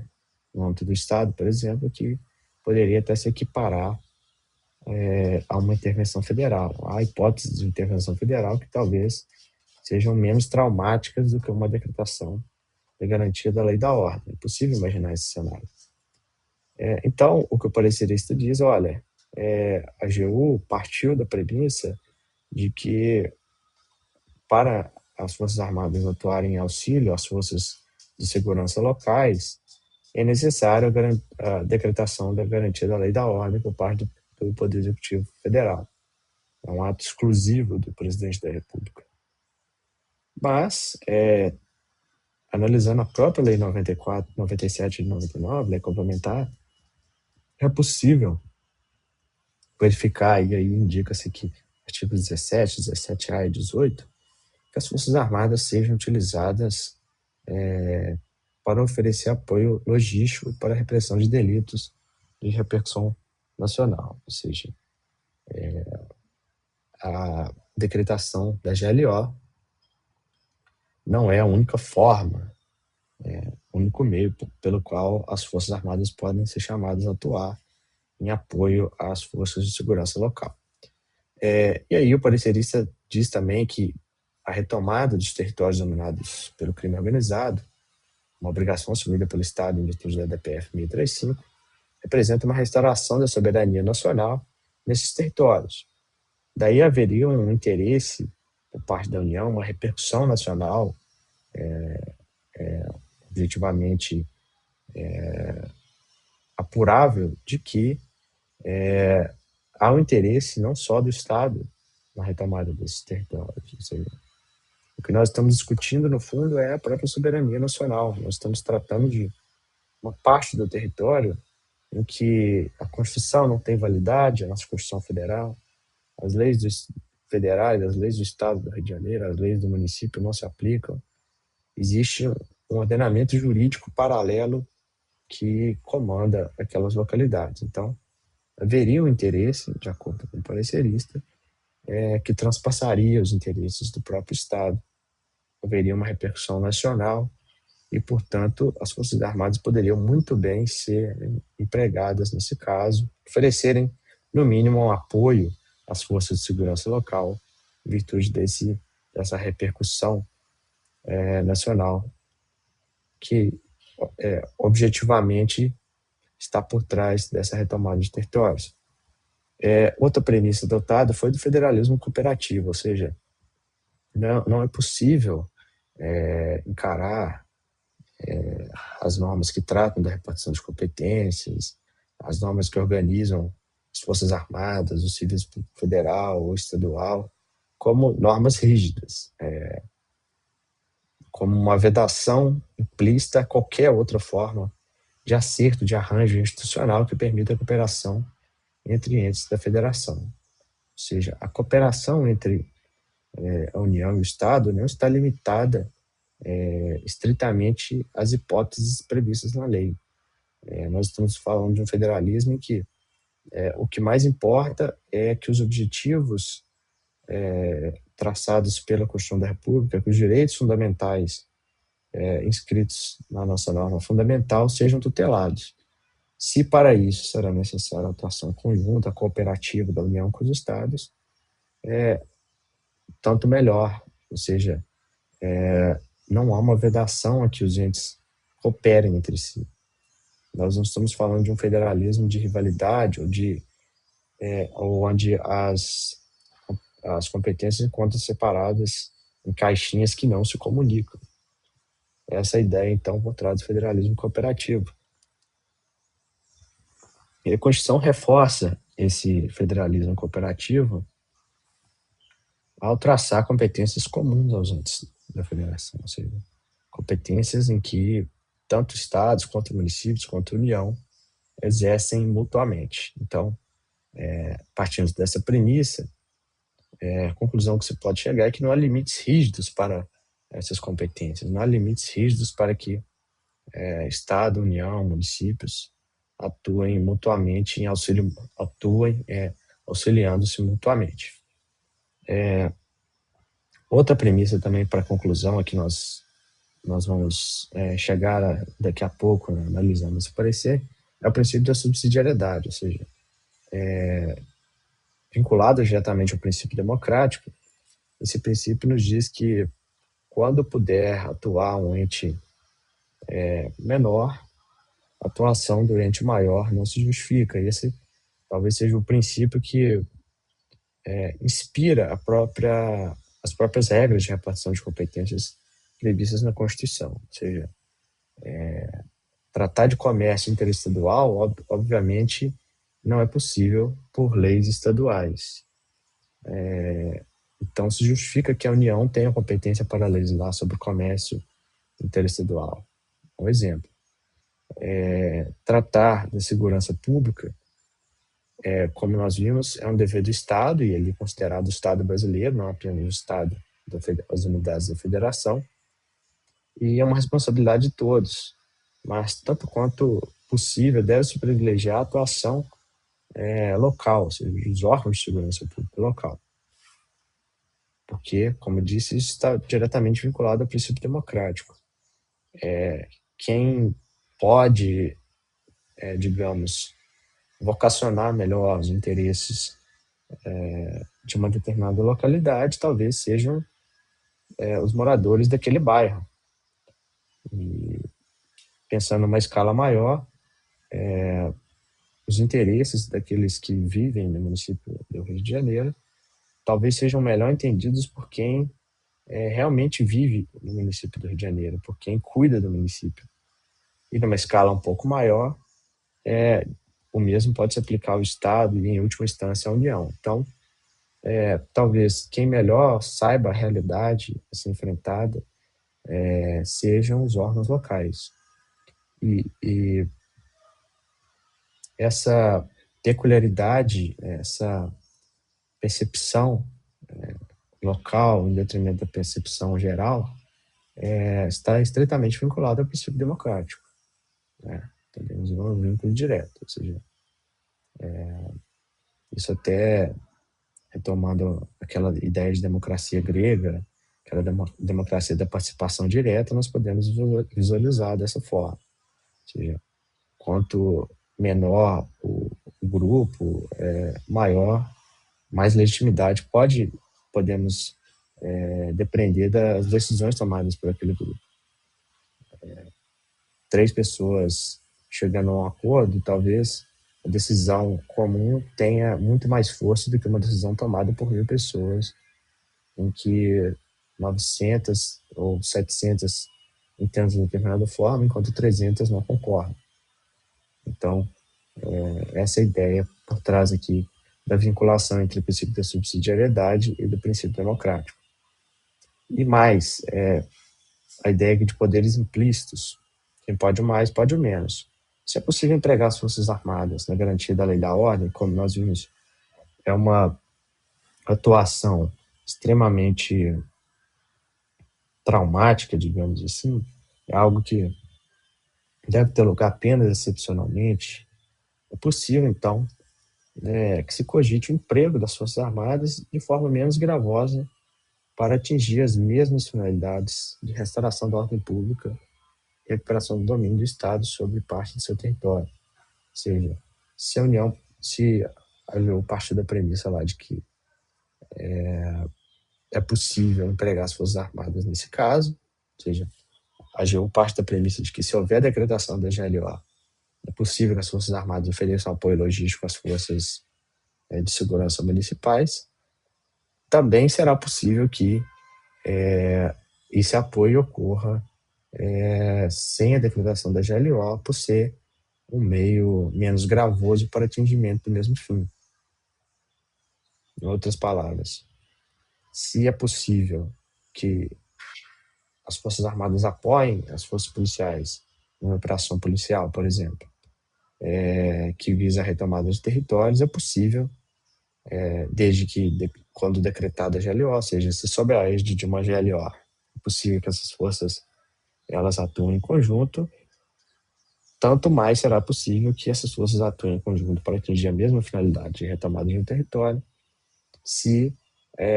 no âmbito do Estado, por exemplo, que poderia até se equiparar a uma intervenção federal. Há hipóteses de intervenção federal que talvez sejam menos traumáticas do que uma decretação da garantia da lei da ordem. É possível imaginar esse cenário. Então, o que o parecerista diz, olha, a AGU partiu da premissa de que para as Forças Armadas atuarem em auxílio às forças de segurança locais, é necessário a decretação da garantia da lei da ordem por parte do Poder Executivo Federal. É um ato exclusivo do Presidente da República. Mas, analisando a própria Lei 94, 97 e 99, Lei Complementar, é possível verificar, e aí indica-se que artigos 17, 17A e 18, que as Forças Armadas sejam utilizadas para oferecer apoio logístico para a repressão de delitos de repercussão nacional, ou seja, a decretação da GLO não é a única forma, o único meio pelo qual as Forças Armadas podem ser chamadas a atuar em apoio às forças de segurança local. E aí o parecerista diz também que a retomada dos territórios dominados pelo crime organizado, uma obrigação assumida pelo Estado em virtude da DPF 1035, representa uma restauração da soberania nacional nesses territórios. Daí haveria um interesse por parte da União, uma repercussão nacional objetivamente apurável de que há um interesse não só do Estado na retomada desses territórios. Ou seja, o que nós estamos discutindo, no fundo, é a própria soberania nacional. Nós estamos tratando de uma parte do território em que a Constituição não tem validade, a nossa Constituição Federal, as leis federais, as leis do Estado do Rio de Janeiro, as leis do município não se aplicam. Existe um ordenamento jurídico paralelo que comanda aquelas localidades. Então, haveria um interesse, de acordo com o parecerista, que transpassaria os interesses do próprio Estado. Haveria uma repercussão nacional e, portanto, as Forças Armadas poderiam muito bem ser empregadas nesse caso, oferecerem, no mínimo, um apoio às forças de segurança local, em virtude dessa repercussão nacional, que objetivamente está por trás dessa retomada de territórios. Outra premissa adotada foi do federalismo cooperativo, ou seja, não é possível encarar as normas que tratam da repartição de competências, as normas que organizam as Forças Armadas, o Serviço Federal ou Estadual, como normas rígidas, como uma vedação implícita a qualquer outra forma de acerto, de arranjo institucional que permita a cooperação entre entes da federação. Ou seja, a cooperação entre a União e o Estado não está limitada estritamente às hipóteses previstas na lei. Nós estamos falando de um federalismo em que o que mais importa é que os objetivos traçados pela Constituição da República, que os direitos fundamentais inscritos na nossa norma fundamental sejam tutelados. Se para isso será necessária a atuação conjunta, cooperativa da União com os Estados, tanto melhor. Ou seja, não há uma vedação a que os entes cooperem entre si. Nós não estamos falando de um federalismo de rivalidade ou onde as competências encontram separadas em caixinhas que não se comunicam. Essa é a ideia, então, por trás do federalismo cooperativo. E a Constituição reforça esse federalismo cooperativo ao traçar competências comuns aos entes da federação, ou seja, competências em que tanto estados, quanto municípios, quanto União exercem mutuamente. Então, partindo dessa premissa, a conclusão que se pode chegar é que não há limites rígidos para essas competências, não há limites rígidos para que Estado, União, municípios atuem mutuamente, auxiliando-se mutuamente. Outra premissa também para a conclusão a que nós vamos chegar daqui a pouco, né, analisando esse parecer, é o princípio da subsidiariedade, ou seja, vinculado diretamente ao princípio democrático. Esse princípio nos diz que quando puder atuar um ente menor, a atuação do ente maior não se justifica. Esse talvez seja o princípio que inspira as próprias regras de repartição de competências previstas na Constituição. Ou seja, tratar de comércio interestadual, obviamente, não é possível por leis estaduais. Então, se justifica que a União tenha competência para legislar sobre o comércio interestadual. Um exemplo. Tratar da segurança pública, como nós vimos, é um dever do Estado, e ele é considerado o Estado brasileiro, não apenas o Estado, as unidades da Federação, e é uma responsabilidade de todos, mas tanto quanto possível deve-se privilegiar a atuação local, ou seja, os órgãos de segurança pública local. Porque, como eu disse, isso está diretamente vinculado ao princípio democrático. Quem pode, digamos, vocacionar melhor os interesses de uma determinada localidade, talvez sejam os moradores daquele bairro. E, pensando numa escala maior, os interesses daqueles que vivem no município do Rio de Janeiro talvez sejam melhor entendidos por quem realmente vive no município do Rio de Janeiro, por quem cuida do município. E numa escala um pouco maior, o mesmo pode se aplicar ao Estado e, em última instância, à União. Então, talvez quem melhor saiba a realidade a ser enfrentada sejam os órgãos locais. E essa peculiaridade, essa percepção local, em detrimento da percepção geral, está estritamente vinculada ao princípio democrático. Temos um vínculo direto, ou seja, isso até retomando aquela ideia de democracia grega, aquela democracia da participação direta, nós podemos visualizar dessa forma. Ou seja, quanto menor o grupo, mais legitimidade podemos depender das decisões tomadas por aquele grupo. 3 pessoas chegando a um acordo, talvez a decisão comum tenha muito mais força do que uma decisão tomada por 1000 pessoas, em que 900 ou 700 entendem de determinada forma, enquanto 300 não concordam. Então, essa é a ideia por trás aqui da vinculação entre o princípio da subsidiariedade e do princípio democrático. E mais, a ideia de poderes implícitos. Quem pode o mais, pode o menos. Se é possível empregar as Forças Armadas na garantia da lei e da ordem, como nós vimos, é uma atuação extremamente traumática, digamos assim, é algo que deve ter lugar apenas excepcionalmente. É possível, então, que se cogite o emprego das Forças Armadas de forma menos gravosa para atingir as mesmas finalidades de restauração da ordem pública e recuperação do domínio do Estado sobre parte do seu território. Ou seja, se a AGU partiu da premissa lá de que é possível empregar as Forças Armadas nesse caso, ou seja, a AGU parte da premissa de que se houver decretação da GLO, é possível que as Forças Armadas ofereçam apoio logístico às forças de segurança municipais, também será possível que esse apoio ocorra sem a decretação da GLO, por ser um meio menos gravoso para atingimento do mesmo fim. Em outras palavras, se é possível que as Forças Armadas apoiem as forças policiais numa operação policial, por exemplo, que visa a retomada de territórios, é possível, desde que, quando decretada a GLO, ou seja, se sob a égide de uma GLO, é possível que essas forças elas atuem em conjunto, tanto mais será possível que essas forças atuem em conjunto para atingir a mesma finalidade de retomada de um território, se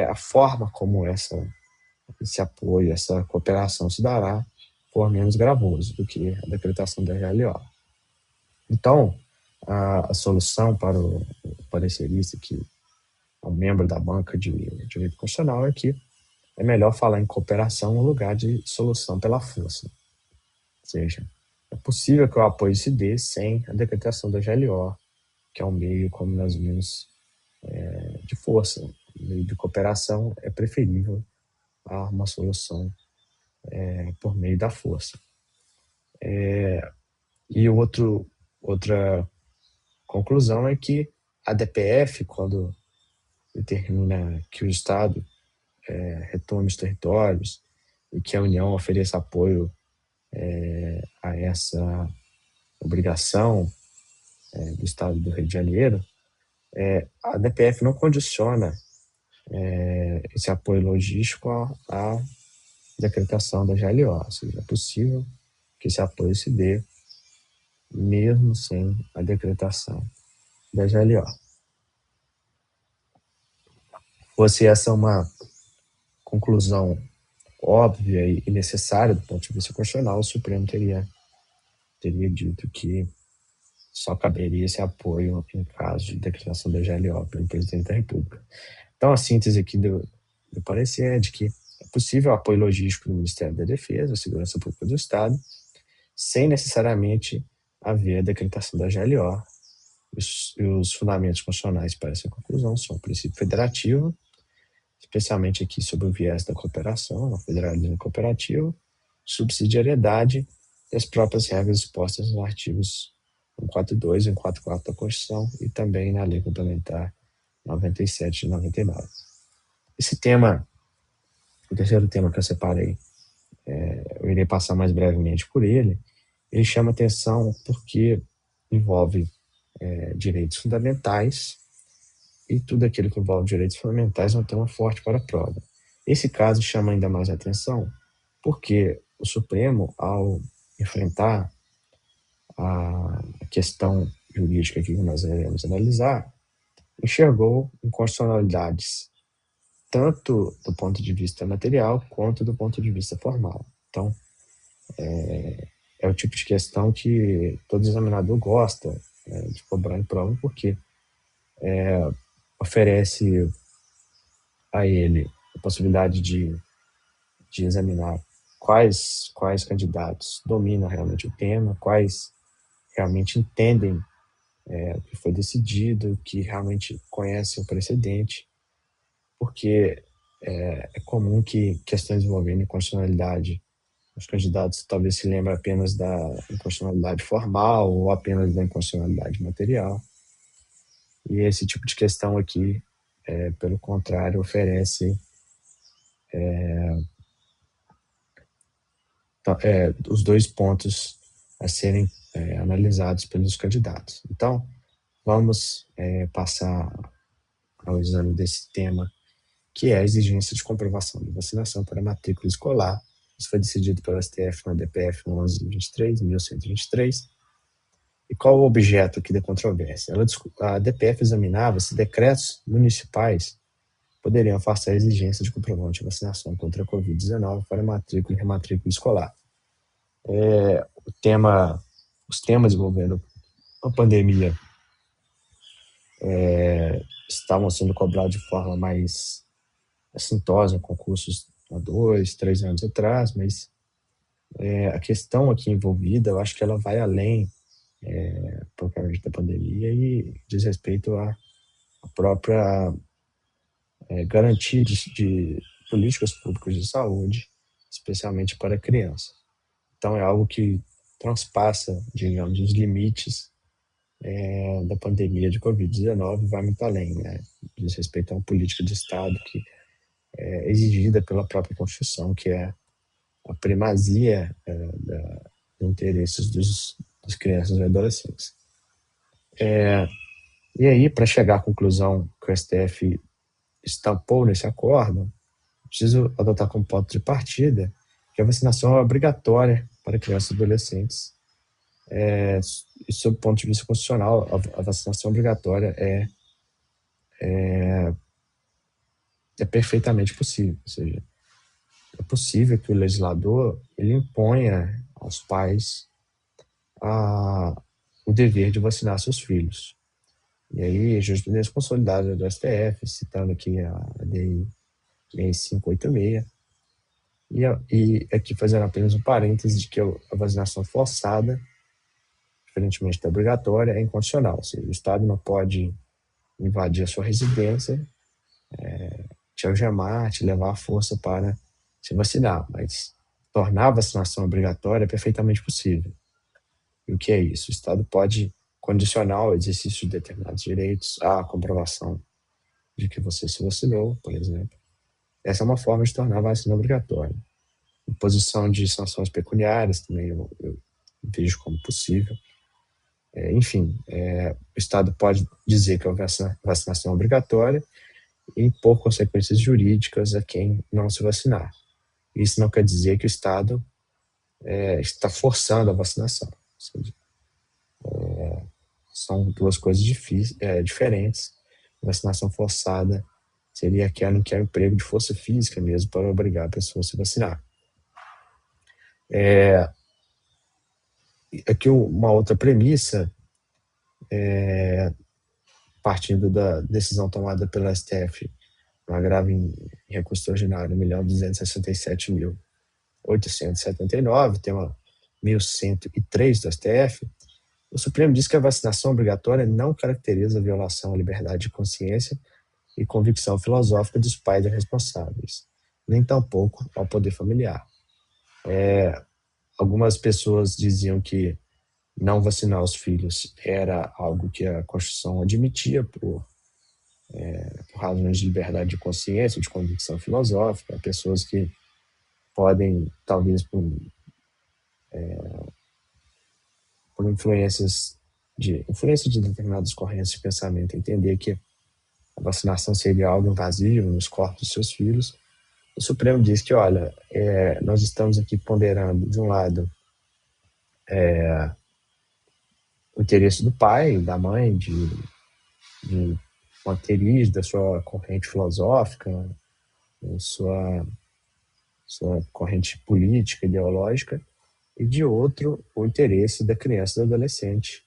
a forma como esse apoio, essa cooperação se dará for menos gravoso do que a decretação da GLO. Então, a solução para o parecerista, que é um membro da banca de direito constitucional, é que é melhor falar em cooperação no lugar de solução pela força. Ou seja, é possível que o apoio se dê sem a decretação da GLO, que é um meio, como nós vimos, de força. O meio de cooperação é preferível a uma solução por meio da força. E outra conclusão é que a DPF, quando determina que o Estado retome os territórios e que a União ofereça apoio a essa obrigação do Estado do Rio de Janeiro, a DPF não condiciona esse apoio logístico à decretação da GLO, ou seja, é possível que esse apoio se dê mesmo sem a decretação da GLO. Fosse essa uma conclusão óbvia e necessária do ponto de vista constitucional, o Supremo teria dito que só caberia esse apoio em caso de decretação da GLO pelo presidente da República. Então, a síntese aqui do parecer é de que é possível apoio logístico do Ministério da Defesa, Segurança Pública do Estado, sem necessariamente haver a decretação da GLO. Os fundamentos constitucionais para essa conclusão são o princípio federativo, especialmente aqui sobre o viés da cooperação, o federalismo cooperativo, subsidiariedade e as próprias regras expostas nos artigos 142 e 144 da Constituição e também na Lei Complementar 97 de 99. Esse tema, o terceiro tema que eu separei, eu irei passar mais brevemente por ele. Ele chama atenção porque envolve direitos fundamentais, e tudo aquilo que envolve direitos fundamentais é um tema forte para a prova. Esse caso chama ainda mais atenção porque o Supremo, ao enfrentar a questão jurídica que nós iremos analisar, enxergou inconstitucionalidades tanto do ponto de vista material quanto do ponto de vista formal. Então, é o tipo de questão que todo examinador gosta de cobrar em prova, porque oferece a ele a possibilidade de examinar quais candidatos dominam realmente o tema, quais realmente entendem o que foi decidido, que realmente conhecem o precedente, porque é comum que questões envolvendo inconstitucionalidade, os candidatos talvez se lembrem apenas da inconstitucionalidade formal ou apenas da inconstitucionalidade material. E esse tipo de questão aqui, pelo contrário, oferece os dois pontos a serem analisados pelos candidatos. Então, vamos passar ao exame desse tema, que é a exigência de comprovação de vacinação para matrícula escolar. Isso foi decidido pelo STF na DPF 1123. E qual o objeto aqui da controvérsia? A DPF examinava se decretos municipais poderiam afastar a exigência de comprovante de vacinação contra a Covid-19 para matrícula e rematrícula escolar. Os temas envolvendo a pandemia estavam sendo cobrados de forma mais assintosa em concursos há 2, 3 anos atrás, mas a questão aqui envolvida, eu acho que ela vai além propriamente da pandemia e diz respeito à própria garantia de políticas públicas de saúde, especialmente para a criança. Então é algo que transpassa, digamos, os limites da pandemia de Covid-19 e vai muito além, né? Diz respeito a uma política de Estado que é exigida pela própria Constituição, que é a primazia dos interesses das crianças e adolescentes. E aí, para chegar à conclusão que o STF estampou nesse acordo, preciso adotar como ponto de partida que a vacinação é obrigatória para crianças e adolescentes. E sob o ponto de vista constitucional, a vacinação obrigatória é perfeitamente possível. Ou seja, é possível que o legislador ele imponha aos pais o dever de vacinar seus filhos. E aí, a jurisprudência consolidada do STF, citando aqui a Lei 6586, e aqui fazendo apenas um parêntese de que a vacinação forçada, diferentemente da obrigatória, é incondicional. Ou seja, o Estado não pode invadir a sua residência, te algemar, te levar à força para se vacinar, mas tornar a vacinação obrigatória é perfeitamente possível. E o que é isso? O Estado pode condicionar o exercício de determinados direitos à comprovação de que você se vacinou, por exemplo. Essa é uma forma de tornar a vacina obrigatória. Imposição de sanções pecuniárias também eu vejo como possível. Enfim, o Estado pode dizer que a vacinação é obrigatória e impor consequências jurídicas a quem não se vacinar. Isso não quer dizer que o Estado está forçando a vacinação. Ou seja, são duas coisas diferentes. A vacinação forçada seria aquela em que há emprego de força física mesmo para obrigar a pessoa a se vacinar. Aqui uma outra premissa, partindo da decisão tomada pela STF no agravo em recurso extraordinário 1.267.879, tema 1103 do STF, o Supremo diz que a vacinação obrigatória não caracteriza a violação à liberdade de consciência e convicção filosófica dos pais responsáveis, nem tampouco ao poder familiar. Algumas pessoas diziam que não vacinar os filhos era algo que a Constituição admitia por razões de liberdade de consciência, de convicção filosófica, pessoas que podem, talvez por influência de determinadas correntes de pensamento, entender que a vacinação seria algo invasivo nos corpos dos seus filhos. O Supremo diz que, olha, nós estamos aqui ponderando, de um lado, o interesse do pai, da mãe, de manter isso, da sua corrente filosófica, sua corrente política, ideológica, e de outro, o interesse da criança e do adolescente.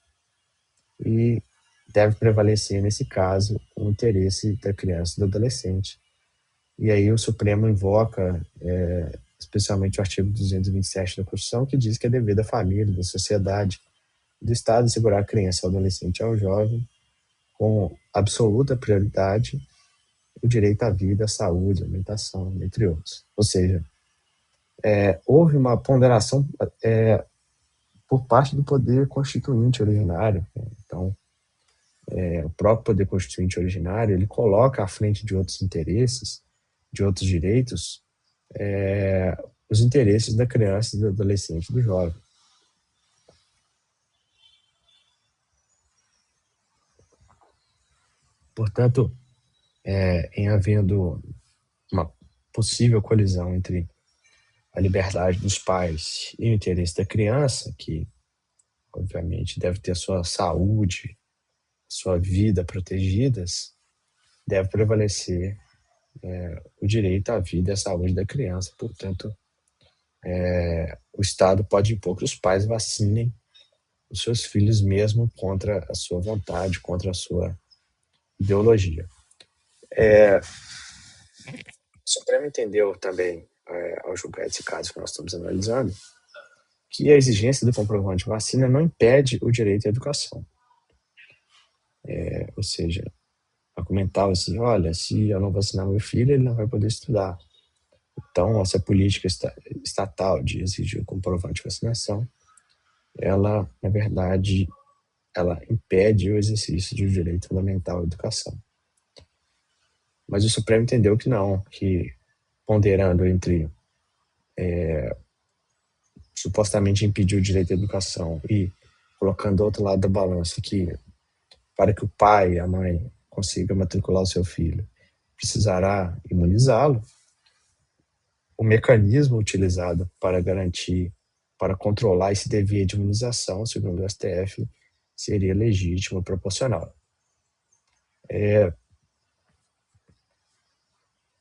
E deve prevalecer, nesse caso, o interesse da criança e do adolescente. E aí o Supremo invoca, especialmente o artigo 227 da Constituição, que diz que é dever da família, da sociedade, do Estado assegurar a criança, ao adolescente e ao jovem, com absoluta prioridade, o direito à vida, à saúde, à alimentação, entre outros. Ou seja, houve uma ponderação por parte do poder constituinte originário. Então, o próprio poder constituinte originário, ele coloca à frente de outros interesses, de outros direitos, os interesses da criança, do adolescente, do jovem. Portanto, em havendo uma possível colisão entre a liberdade dos pais e o interesse da criança, que obviamente deve ter sua saúde, sua vida protegidas, deve prevalecer o direito à vida e à saúde da criança. Portanto, o Estado pode impor que os pais vacinem os seus filhos mesmo contra a sua vontade, contra a sua ideologia. O Supremo entendeu também, ao julgar esse caso que nós estamos analisando, que a exigência do comprovante de vacina não impede o direito à educação. Ou seja, argumentava assim, olha, se eu não vacinar meu filho, ele não vai poder estudar. Então, essa política estatal de exigir o comprovante de vacinação, ela, na verdade, ela impede o exercício de um direito fundamental à educação. Mas o Supremo entendeu que não, que ponderando entre supostamente impedir o direito à educação e colocando do outro lado da balança que para que o pai e a mãe consigam matricular o seu filho, precisará imunizá-lo, o mecanismo utilizado para garantir, para controlar esse dever de imunização, segundo o STF, seria legítimo e proporcional.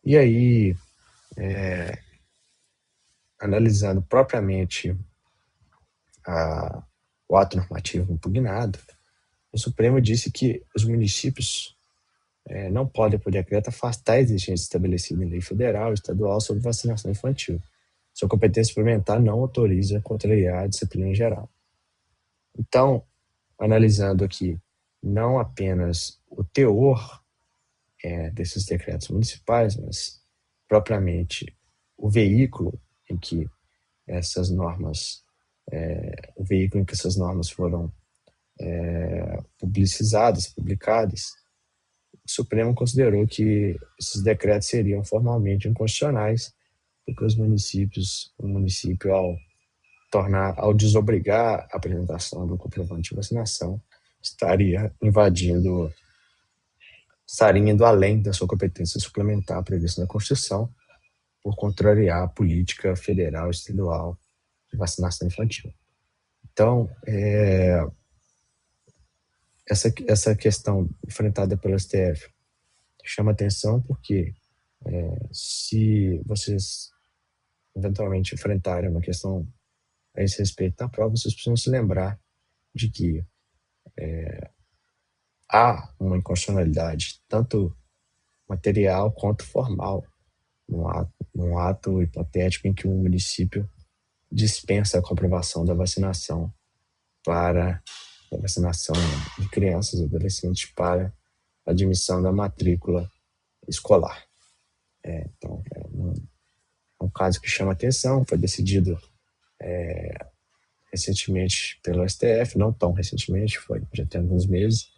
E aí, analisando propriamente o ato normativo impugnado, o Supremo disse que os municípios não podem, por decreto, afastar a exigência estabelecida em lei federal e estadual sobre vacinação infantil. Sua competência suplementar não autoriza contrariar a disciplina geral. Então, analisando aqui não apenas o teor desses decretos municipais, mas propriamente o veículo em que essas normas, foram publicadas, o Supremo considerou que esses decretos seriam formalmente inconstitucionais, porque o município, ao desobrigar a apresentação do comprovante de vacinação, estaria indo além da sua competência suplementar prevista na Constituição, por contrariar a política federal e estadual de vacinação infantil. Então, essa questão enfrentada pelo STF chama atenção porque se vocês eventualmente enfrentarem uma questão a esse respeito na prova, vocês precisam se lembrar de que há uma inconstitucionalidade, tanto material quanto formal, num ato hipotético em que um município dispensa a comprovação da vacinação para a vacinação de crianças e adolescentes para a admissão da matrícula escolar. Então, é um caso que chama atenção, foi decidido recentemente pelo STF, não tão recentemente, já tem alguns meses,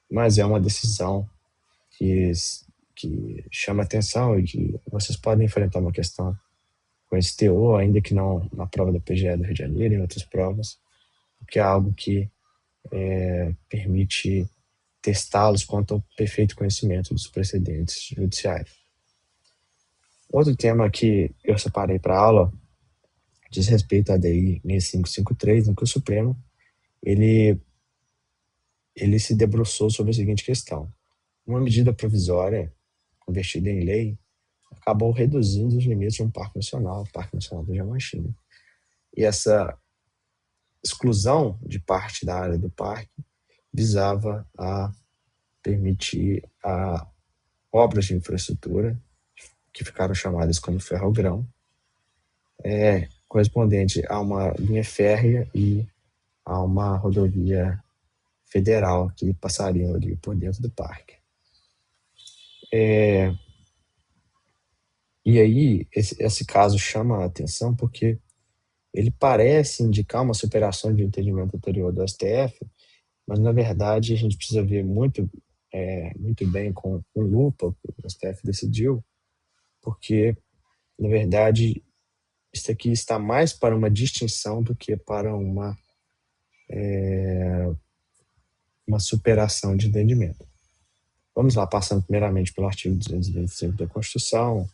mas é uma decisão que chama atenção e que vocês podem enfrentar uma questão com esse teor, ainda que não na prova da PGE do Rio de Janeiro e em outras provas, porque é algo que permite testá-los quanto ao perfeito conhecimento dos precedentes judiciais. Outro tema que eu separei para a aula diz respeito à DI 6553, em que o Supremo ele se debruçou sobre a seguinte questão: uma medida provisória convertida em lei acabou reduzindo os limites de um parque nacional, o Parque Nacional do Jamachina. E essa exclusão de parte da área do parque visava a permitir a obras de infraestrutura que ficaram chamadas como ferrogrão, correspondente a uma linha férrea e a uma rodovia federal que passariam ali por dentro do parque. E aí, esse caso chama a atenção porque ele parece indicar uma superação de entendimento anterior do STF, mas, na verdade, a gente precisa ver muito bem com lupa o que o STF decidiu, porque, na verdade, isso aqui está mais para uma distinção do que para uma superação de entendimento. Vamos lá, passando primeiramente pelo artigo 225 da Constituição.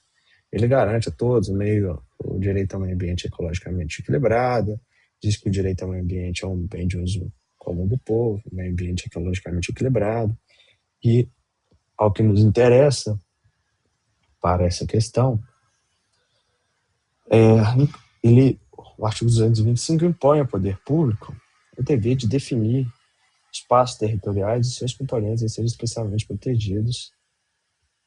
Ele garante a todos o direito ao meio ambiente ecologicamente equilibrado, diz que o direito ao meio ambiente é um bem de uso comum do povo, o meio ambiente ecologicamente equilibrado, e, ao que nos interessa para essa questão, o artigo 225 impõe ao poder público o dever de definir espaços territoriais e seus componentes em serem especialmente protegidos,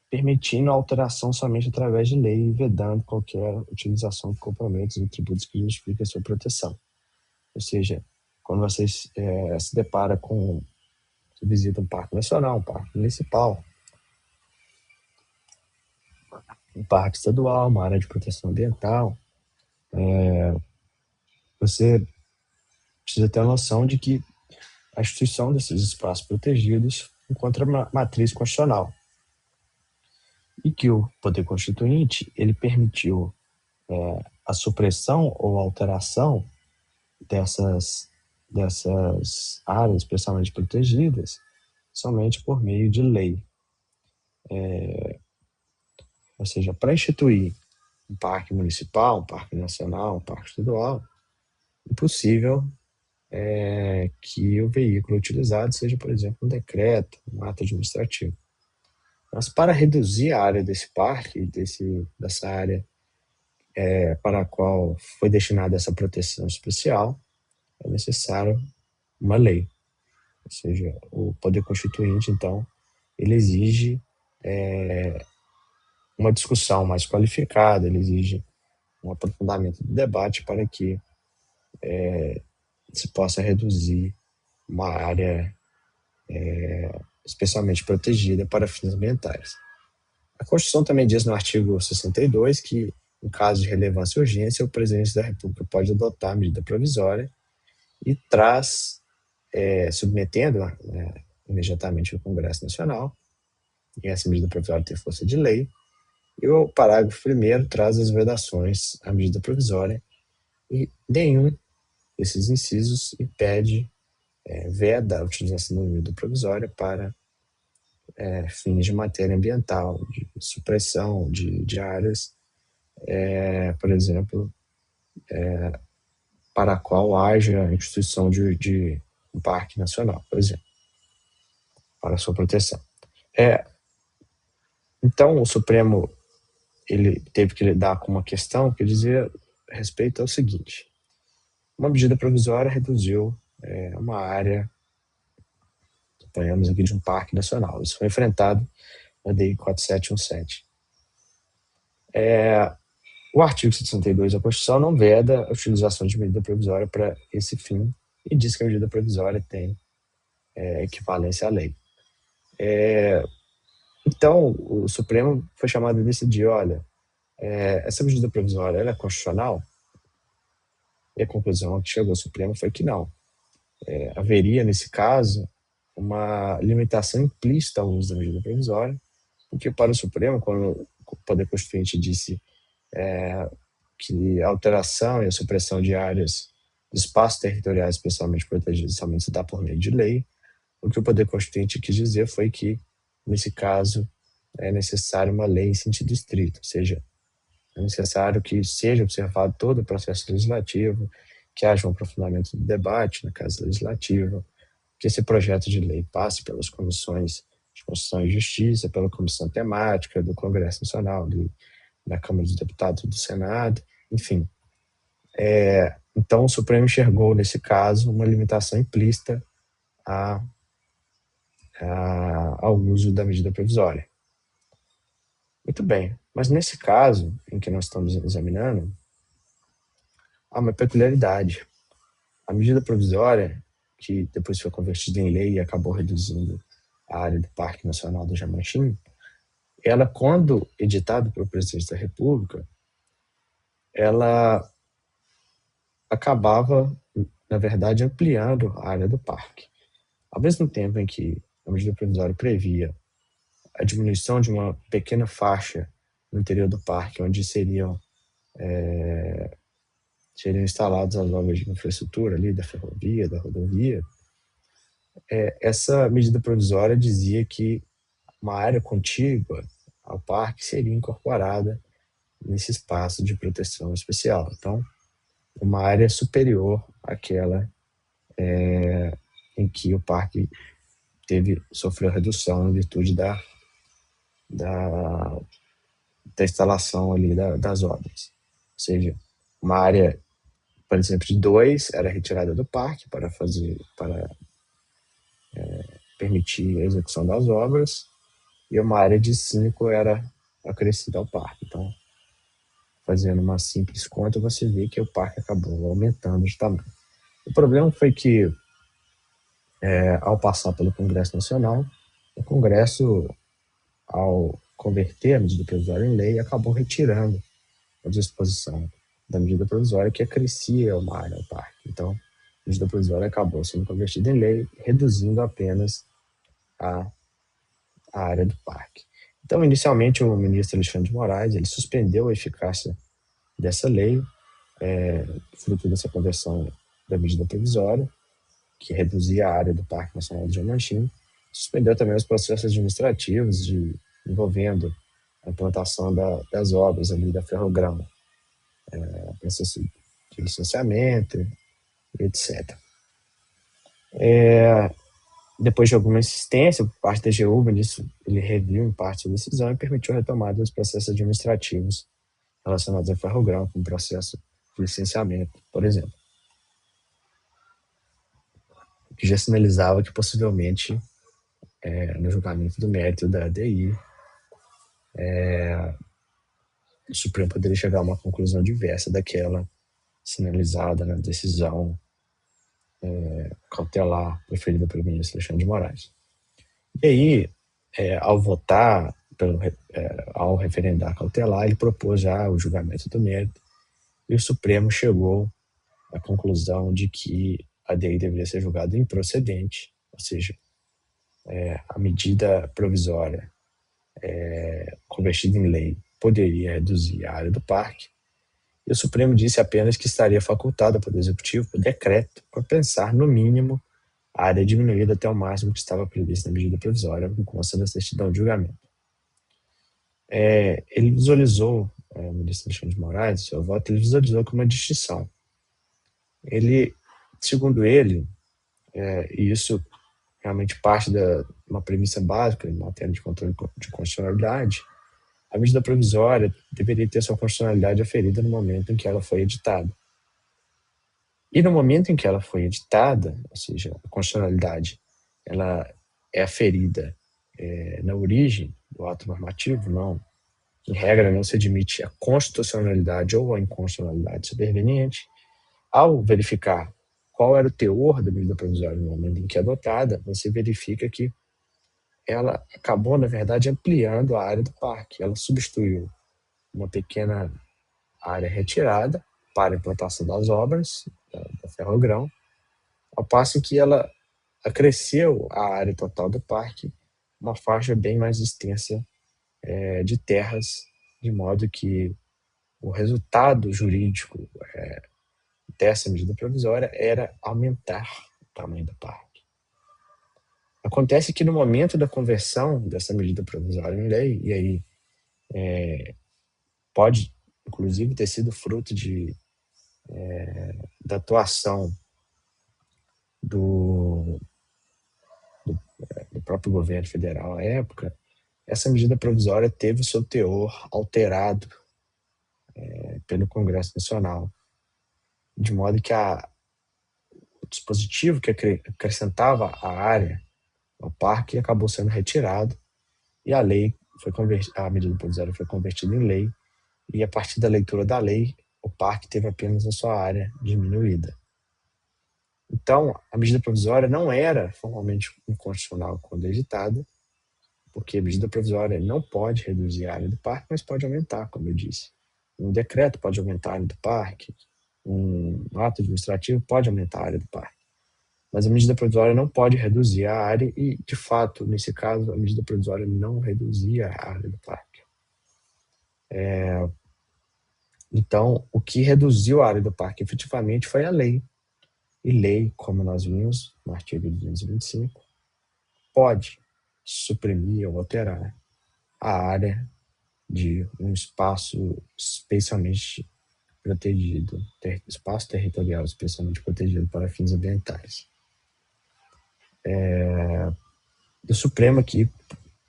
permitindo a alteração somente através de lei e vedando qualquer utilização de complementos ou tributos que justifiquem a sua proteção. Ou seja, quando você se depara com, você visita um parque nacional, um parque municipal, um parque estadual, uma área de proteção ambiental, você precisa ter a noção de que a instituição desses espaços protegidos encontra matriz constitucional e que o Poder Constituinte ele permitiu a supressão ou alteração dessas áreas especialmente protegidas somente por meio de lei. Ou seja, para instituir um parque municipal, um parque nacional, um parque estadual, é possível que o veículo utilizado seja, por exemplo, um decreto, um ato administrativo. Mas para reduzir a área desse parque, dessa área para a qual foi destinada essa proteção especial, é necessário uma lei. Ou seja, o Poder Constituinte, então, ele exige uma discussão mais qualificada, ele exige um aprofundamento do debate para que se possa reduzir uma área especialmente protegida para fins ambientais. A Constituição também diz no artigo 62 que, em caso de relevância e urgência, o presidente da República pode adotar a medida provisória e traz, submetendo imediatamente ao Congresso Nacional, e essa medida provisória tem força de lei, e o parágrafo 1º traz as vedações à medida provisória, e nenhum desses incisos impede, veda a utilização da medida provisória para fins de matéria ambiental, de supressão de áreas, por exemplo, para a qual haja a instituição de um parque nacional, por exemplo, para a sua proteção. Então, o Supremo ele teve que lidar com uma questão que dizia respeito ao seguinte: uma medida provisória reduziu uma área, suponhamos aqui, de um parque nacional. Isso foi enfrentado na DI 4717. O artigo 62 da Constituição não veda a utilização de medida provisória para esse fim e diz que a medida provisória tem equivalência à lei. Então, o Supremo foi chamado a decidir, olha, essa medida provisória ela é constitucional? E a conclusão que chegou ao Supremo foi que não. Haveria, nesse caso, uma limitação implícita ao uso da medida provisória, porque para o Supremo, quando o Poder Constituinte disse que a alteração e a supressão de áreas de espaços territoriais especialmente protegidos somente se dá por meio de lei, o que o Poder Constituinte quis dizer foi que, nesse caso, é necessário uma lei em sentido estrito, ou seja, é necessário que seja observado todo o processo legislativo, que haja um aprofundamento do debate na Casa Legislativa, que esse projeto de lei passe pelas comissões de Constituição e Justiça, pela comissão temática do Congresso Nacional, da Câmara dos Deputados e do Senado, enfim. Então, o Supremo enxergou, nesse caso, uma limitação implícita ao uso da medida provisória. Muito bem, mas nesse caso em que nós estamos examinando, há uma peculiaridade. A medida provisória, que depois foi convertida em lei e acabou reduzindo a área do Parque Nacional do Jamanchim, ela, quando editada pelo presidente da República, ela acabava, na verdade, ampliando a área do parque. Ao mesmo tempo em que a medida provisória previa a diminuição de uma pequena faixa no interior do parque, onde seriam instaladas as obras de infraestrutura ali, da ferrovia, da rodovia, essa medida provisória dizia que uma área contígua ao parque seria incorporada nesse espaço de proteção especial. Então, uma área superior àquela em que o parque sofreu redução em virtude da instalação ali das obras. Ou seja, uma área, por exemplo, de 2 era retirada do parque para permitir a execução das obras, e uma área de 5 era acrescida ao parque. Então, fazendo uma simples conta, você vê que o parque acabou aumentando de tamanho. O problema foi que, ao passar pelo Congresso Nacional, o Congresso, ao converter a medida provisória em lei, acabou retirando a disposição da medida provisória que acrescia uma área ao parque. Então, a medida provisória acabou sendo convertida em lei, reduzindo apenas a área do parque. Então, inicialmente, o ministro Alexandre de Moraes ele suspendeu a eficácia dessa lei, fruto dessa conversão da medida provisória, que reduzia a área do Parque Nacional do Jamanchim. Suspendeu também os processos administrativos envolvendo a implantação das obras ali da Ferrogrão, processo de licenciamento, etc. Depois de alguma insistência por parte da AGU, o ministro ele reviu em parte a decisão e permitiu a retomada dos processos administrativos relacionados à Ferrogrão, como processo de licenciamento, por exemplo, que já sinalizava que possivelmente, no julgamento do mérito da ADI, o Supremo poderia chegar a uma conclusão diversa daquela sinalizada na decisão cautelar preferida pelo ministro Alexandre de Moraes. E aí, ao votar, ao referendar cautelar, ele propôs já o julgamento do mérito, e o Supremo chegou à conclusão de que a ADI deveria ser julgada improcedente, ou seja, a medida provisória convertida em lei poderia reduzir a área do parque, e o Supremo disse apenas que estaria facultado ao Poder Executivo, por decreto, para pensar, no mínimo, a área diminuída até o máximo que estava previsto na medida provisória, que consta da certidão de julgamento. Ele visualizou, o ministro Alexandre de Moraes, seu voto, ele visualizou como uma distinção. Ele, segundo ele, e isso realmente parte de uma premissa básica em matéria de controle de constitucionalidade, a medida provisória deveria ter sua constitucionalidade aferida no momento em que ela foi editada. E no momento em que ela foi editada, ou seja, a constitucionalidade ela é aferida na origem do ato normativo, não, em regra não se admite a constitucionalidade ou a inconstitucionalidade superveniente. Ao verificar qual era o teor da medida provisória no momento em que é adotada, você verifica que ela acabou, na verdade, ampliando a área do parque. Ela substituiu uma pequena área retirada para a implantação das obras da Ferrogrão, ao passo que ela acresceu a área total do parque, uma faixa bem mais extensa de terras, de modo que o resultado jurídico dessa medida provisória era aumentar o tamanho do parque. Acontece que no momento da conversão dessa medida provisória em lei, e aí pode inclusive ter sido fruto da atuação do próprio governo federal à época, essa medida provisória teve o seu teor alterado pelo Congresso Nacional, de modo que o dispositivo que acrescentava a área ao parque acabou sendo retirado e a medida provisória foi convertida em lei, e a partir da leitura da lei, o parque teve apenas a sua área diminuída. Então, a medida provisória não era formalmente inconstitucional quando editada, porque a medida provisória não pode reduzir a área do parque, mas pode aumentar, como eu disse. Um decreto pode aumentar a área do parque, um ato administrativo pode aumentar a área do parque. Mas a medida provisória não pode reduzir a área e, de fato, nesse caso, a medida provisória não reduzia a área do parque. Então, o que reduziu a área do parque efetivamente foi a lei. E lei, como nós vimos no artigo 225, pode suprimir ou alterar a área de um espaço especialmente protegido, espaço territorial especialmente protegido para fins ambientais. O Supremo aqui,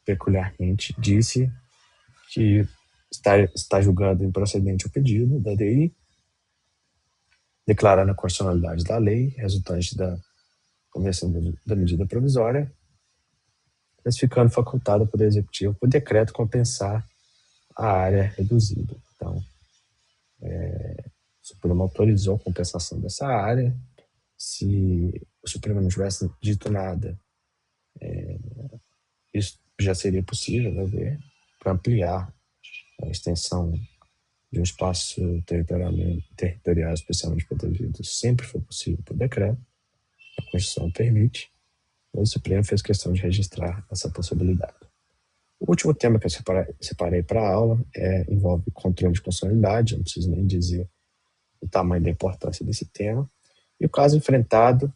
peculiarmente, disse que está julgando improcedente o pedido da ADI, declarando a constitucionalidade da lei resultante da conversão da medida provisória, mas ficando facultada pelo Executivo, por decreto, compensar a área reduzida. Então, o Supremo autorizou a compensação dessa área. Se o Supremo não tivesse dito nada, isso já seria possível, né, para ampliar a extensão de um espaço territorial especialmente protegido. Sempre foi possível por decreto, a Constituição permite, mas o Supremo fez questão de registrar essa possibilidade. O último tema que eu separei para a aula envolve controle de constitucionalidade, não preciso nem dizer o tamanho da importância desse tema. E o caso enfrentado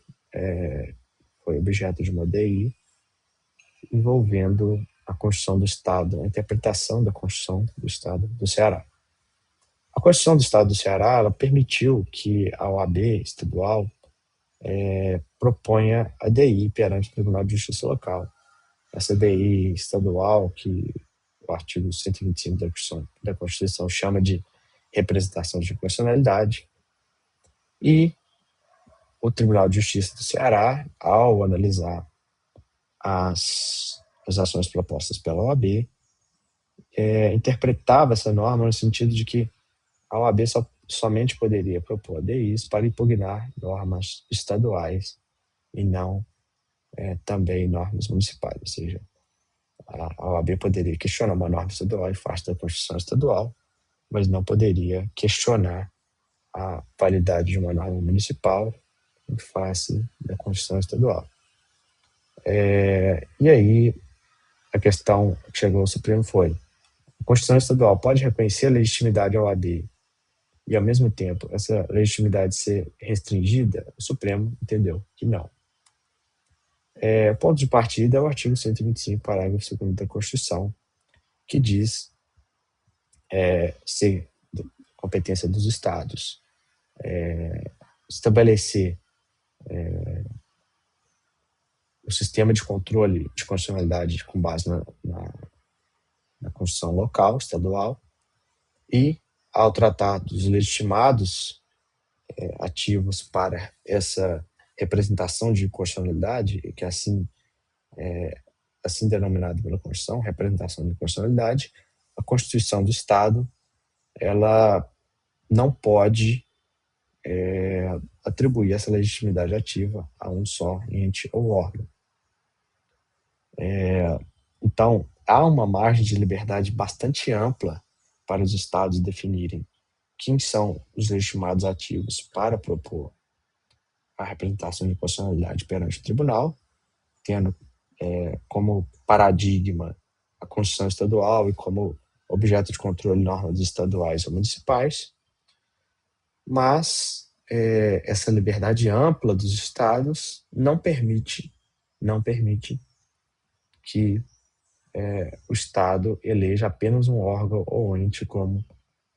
foi objeto de uma DI envolvendo a Constituição do Estado, a interpretação da Constituição do Estado do Ceará. A Constituição do Estado do Ceará ela permitiu que a OAB estadual proponha a DI perante o Tribunal de Justiça local. Essa DI estadual, que o artigo 125 da Constituição chama de representação de constitucionalidade, e o Tribunal de Justiça do Ceará, ao analisar as ações propostas pela OAB, interpretava essa norma no sentido de que a OAB somente poderia propor DIs para impugnar normas estaduais e não também normas municipais. Ou seja, a OAB poderia questionar uma norma estadual em face da Constituição estadual, mas não poderia questionar a validade de uma norma municipal em face da Constituição estadual. E aí, a questão que chegou ao Supremo foi: a Constituição estadual pode reconhecer a legitimidade à OAB e, ao mesmo tempo, essa legitimidade ser restringida? O Supremo entendeu que não. O ponto de partida é o artigo 125, parágrafo 2º da Constituição, que diz ser competência dos Estados estabelecer o sistema de controle de constitucionalidade com base na Constituição local, estadual, e, ao tratar dos legitimados ativos para essa representação de constitucionalidade, que é assim denominado pela Constituição, representação de constitucionalidade, a Constituição do Estado ela não pode atribuir essa legitimidade ativa a um só ente ou órgão. Então, há uma margem de liberdade bastante ampla para os estados definirem quem são os legitimados ativos para propor a representação de constitucionalidade perante o tribunal, tendo como paradigma a Constituição Estadual e como objeto de controle normas estaduais ou municipais, mas essa liberdade ampla dos estados não permite que o Estado eleja apenas um órgão ou ente como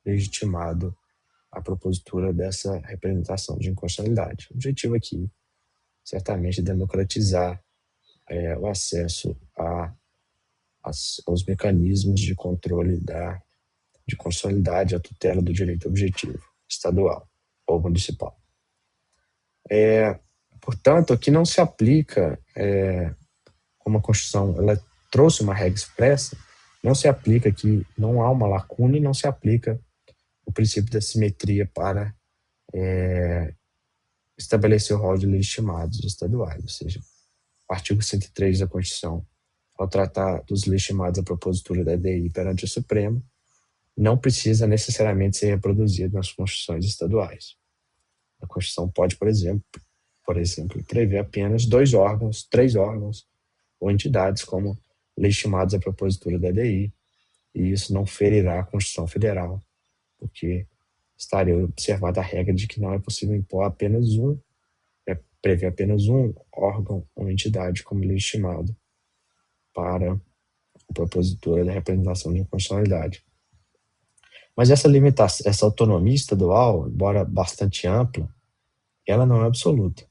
legitimado à propositura dessa representação de inconstitucionalidade. O objetivo aqui, certamente, é democratizar o acesso aos mecanismos de controle de constitucionalidade, a tutela do direito objetivo estadual ou municipal. Portanto, aqui não se aplica, como a Constituição ela trouxe uma regra expressa, não se aplica aqui, não há uma lacuna e não se aplica o princípio da simetria para estabelecer o rol de legitimados estaduais, ou seja, o artigo 103 da Constituição, ao tratar dos legitimados à propositura da DI perante o Supremo, não precisa necessariamente ser reproduzido nas constituições estaduais. A Constituição pode, por exemplo, prever apenas 2 órgãos, 3 órgãos ou entidades como legitimados à propositura da DI, e isso não ferirá a Constituição Federal, porque estaria observada a regra de que não é possível impor prever apenas um órgão ou entidade como legitimado para a propositura da representação de inconstitucionalidade. Mas essa limitação, essa autonomia estadual, embora bastante ampla, ela não é absoluta.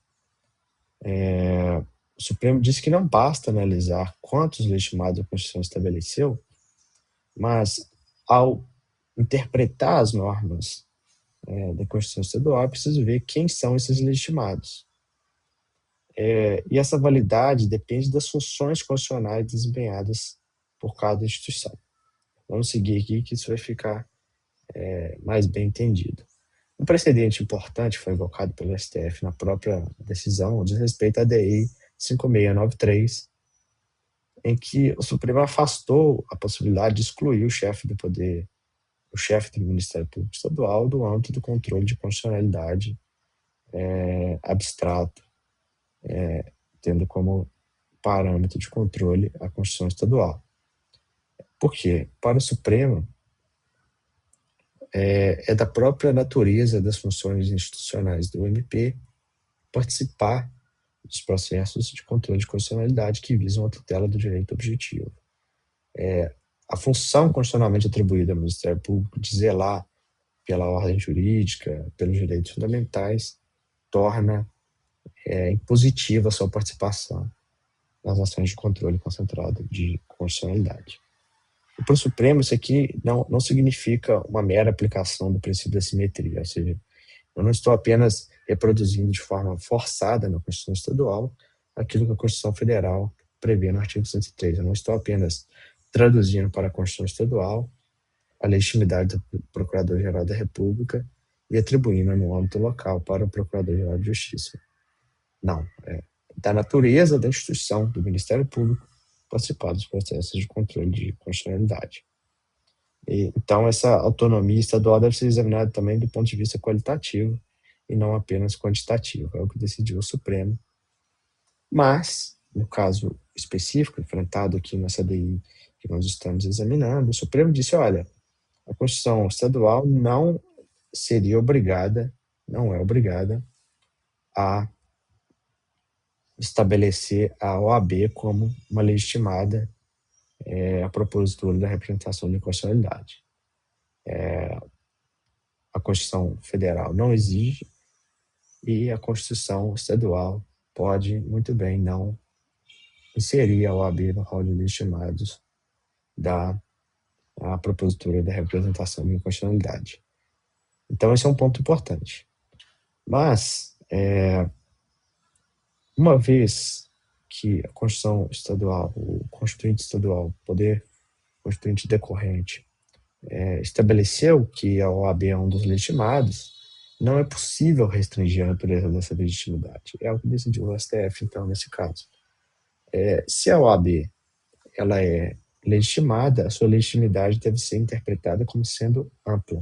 O Supremo disse que não basta analisar quantos legitimados a Constituição estabeleceu, mas ao interpretar as normas da Constituição Estadual, é preciso ver quem são esses legitimados. E essa validade depende das funções constitucionais desempenhadas por cada instituição. Vamos seguir aqui que isso vai ficar mais bem entendido. Um precedente importante foi invocado pelo STF na própria decisão diz respeito à DI 5693, em que o Supremo afastou a possibilidade de excluir o chefe do Ministério Público Estadual do âmbito do controle de constitucionalidade abstrato, tendo como parâmetro de controle a Constituição Estadual. Por quê? Para o Supremo, é da própria natureza das funções institucionais do MP participar dos processos de controle de constitucionalidade que visam a tutela do direito objetivo. A função constitucionalmente atribuída ao Ministério Público de zelar pela ordem jurídica, pelos direitos fundamentais, torna impositiva a sua participação nas ações de controle concentrado de constitucionalidade. E para o Supremo, isso aqui não significa uma mera aplicação do princípio da simetria, ou seja, eu não estou apenas reproduzindo de forma forçada na Constituição Estadual aquilo que a Constituição Federal prevê no artigo 103. Eu não estou apenas traduzindo para a Constituição Estadual a legitimidade do Procurador-Geral da República e atribuindo no âmbito local para o Procurador-Geral de Justiça. Não, da natureza da instituição do Ministério Público participar dos processos de controle de constitucionalidade. Então, essa autonomia estadual deve ser examinada também do ponto de vista qualitativo e não apenas quantitativo. É o que decidiu o Supremo. Mas, no caso específico, enfrentado aqui nessa DI que nós estamos examinando, o Supremo disse, olha, a Constituição Estadual não é obrigada a estabelecer a OAB como uma legitimada a propositura da representação de constitucionalidade. A Constituição Federal não exige e a Constituição Estadual pode muito bem não inserir a OAB no rol de legitimados da propositura da representação de inconstitucionalidade. Então, esse é um ponto importante. Mas, uma vez que a Constituição Estadual, o Constituinte Estadual, Poder Constituinte Decorrente, estabeleceu que a OAB é um dos legitimados, não é possível restringir a natureza dessa legitimidade. É o que decidiu o STF, então, nesse caso. Se a OAB ela é legitimada, a sua legitimidade deve ser interpretada como sendo ampla.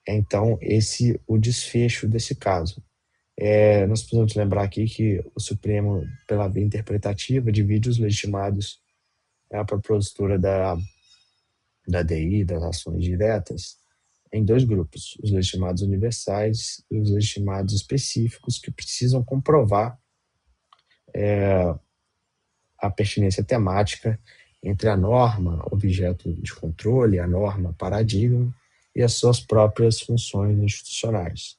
Então, esse o desfecho desse caso. Nós precisamos lembrar aqui que o Supremo, pela via interpretativa, divide os legitimados para a propositura da DI, das ações diretas, em dois grupos: os legitimados universais e os legitimados específicos, que precisam comprovar a pertinência temática entre a norma objeto de controle, a norma paradigma e as suas próprias funções institucionais.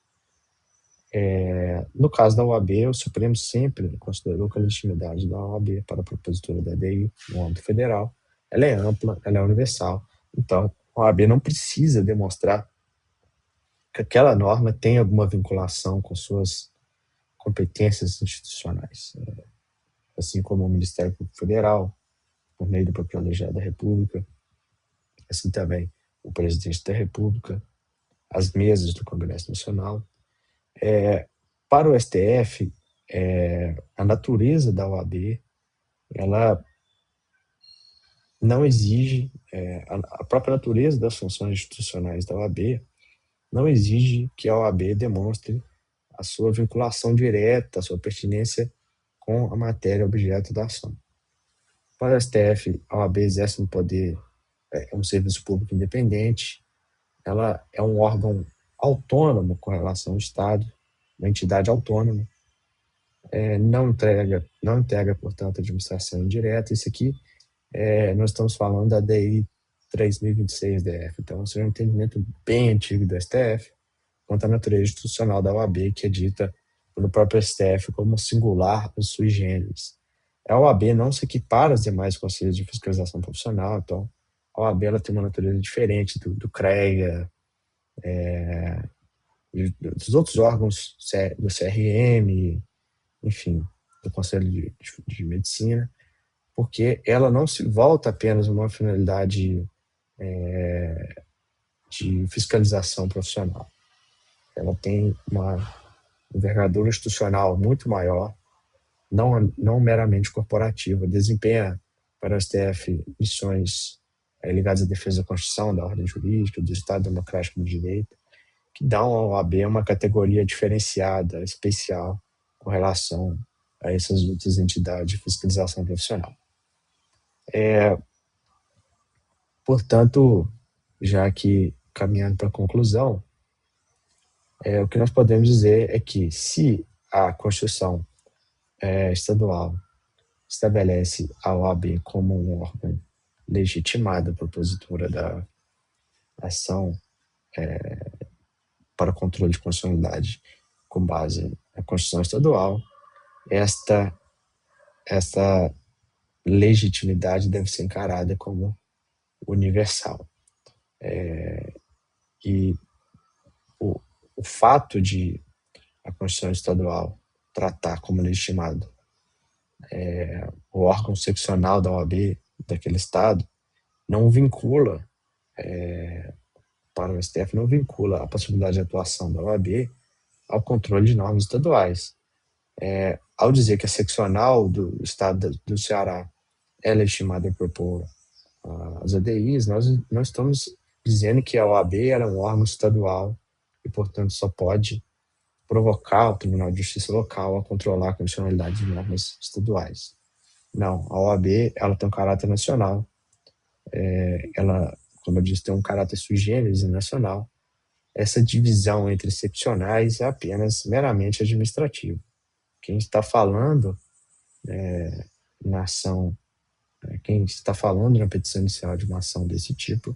No caso da OAB, o Supremo sempre considerou que a legitimidade da OAB para a propositura da DI no âmbito federal, ela é ampla, ela é universal. Então, a OAB não precisa demonstrar que aquela norma tem alguma vinculação com suas competências institucionais, assim como o Ministério Público Federal, por meio do Procurador-Geral da República, assim também o Presidente da República, as mesas do Congresso Nacional. Para o STF, a natureza da OAB, ela não exige, a própria natureza das funções institucionais da OAB não exige que a OAB demonstre a sua vinculação direta, a sua pertinência com a matéria objeto da ação. Para o STF, a OAB exerce um poder, é um serviço público independente, ela é um órgão autônomo com relação ao Estado, uma entidade autônoma, não integra, portanto, a administração indireta. Isso aqui, nós estamos falando da DI 3026-DF, então isso é um entendimento bem antigo do STF quanto à natureza institucional da OAB, que é dita pelo próprio STF como singular ou sui generis. A OAB não se equipara aos demais conselhos de fiscalização profissional, então a OAB ela tem uma natureza diferente do CREA, dos outros órgãos do CRM, enfim, do Conselho de Medicina, porque ela não se volta apenas a uma finalidade de fiscalização profissional. Ela tem uma envergadura institucional muito maior, não meramente corporativa, desempenha para o STF missões ligadas à defesa da Constituição, da ordem jurídica, do Estado Democrático do Direito, que dão ao OAB uma categoria diferenciada, especial, com relação a essas outras entidades de fiscalização profissional. Portanto, já que caminhando para a conclusão, o que nós podemos dizer é que se a Constituição estadual estabelece a OAB como um órgão legitimado à propositura da ação para controle de constitucionalidade com base na Constituição estadual, esta legitimidade deve ser encarada como universal. E o fato de a Constituição estadual tratar como legitimado o órgão seccional da OAB daquele estado não vincula, para o STF, não vincula a possibilidade de atuação da OAB ao controle de normas estaduais. Ao dizer que a seccional do estado do Ceará é legitimada a propor as ADIs, nós não estamos dizendo que a OAB era um órgão estadual e, portanto, só pode provocar o Tribunal de Justiça local a controlar a condicionalidade de normas estaduais. Não, a OAB ela tem um caráter nacional, ela, como eu disse, tem um caráter sui generis e nacional. Essa divisão entre excepcionais é apenas meramente administrativa. Quem está falando na ação, quem está falando na petição inicial de uma ação desse tipo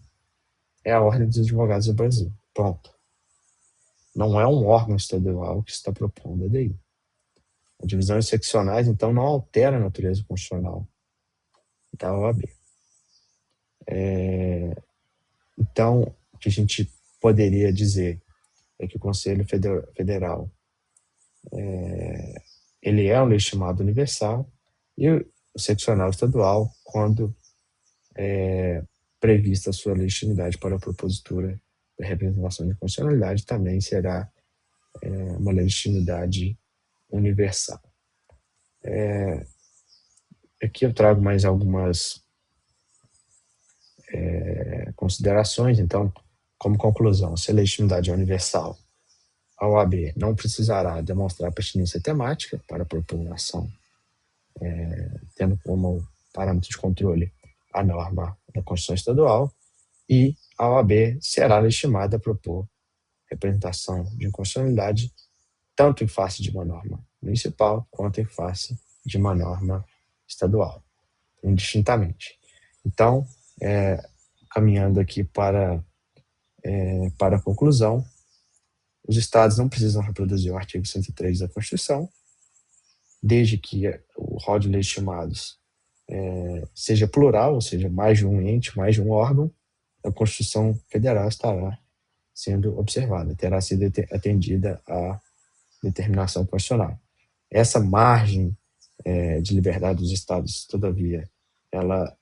é a Ordem dos Advogados do Brasil. Ponto. Não é um órgão estadual que está propondo a DI. A divisão de seccionais, então, não altera a natureza constitucional da OAB. Então, o que a gente poderia dizer é que o Conselho Federal ele é um legitimado universal e o seccional estadual, quando prevista a sua legitimidade para a propositura da representação de constitucionalidade, também será uma legitimidade universal. aqui eu trago mais algumas considerações. Então, como conclusão, se a legitimidade é universal, a OAB não precisará demonstrar pertinência temática para propor uma ação, tendo como parâmetro de controle a norma da Constituição Estadual, e a OAB será legitimada a propor representação de inconstitucionalidade tanto em face de uma norma municipal quanto em face de uma norma estadual, indistintamente. Então, caminhando aqui para a conclusão, os estados não precisam reproduzir o artigo 103 da Constituição, desde que o rol de legitimados seja plural, ou seja, mais de um ente, mais de um órgão, a Constituição Federal estará sendo observada, terá sido atendida à determinação constitucional. Essa margem de liberdade dos estados, todavia, ela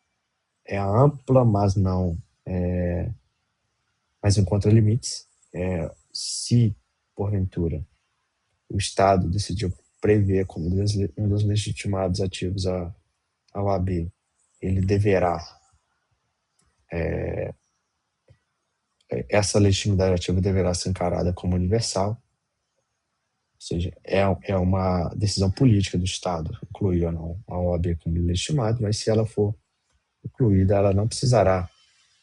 é ampla, mas não mas encontra limites. Se, porventura, o Estado decidiu prever como um dos legitimados ativos a OAB, ele deverá, essa legitimidade ativa deverá ser encarada como universal, ou seja, é uma decisão política do Estado incluir ou não a OAB como legitimado, mas se ela for incluída, ela não precisará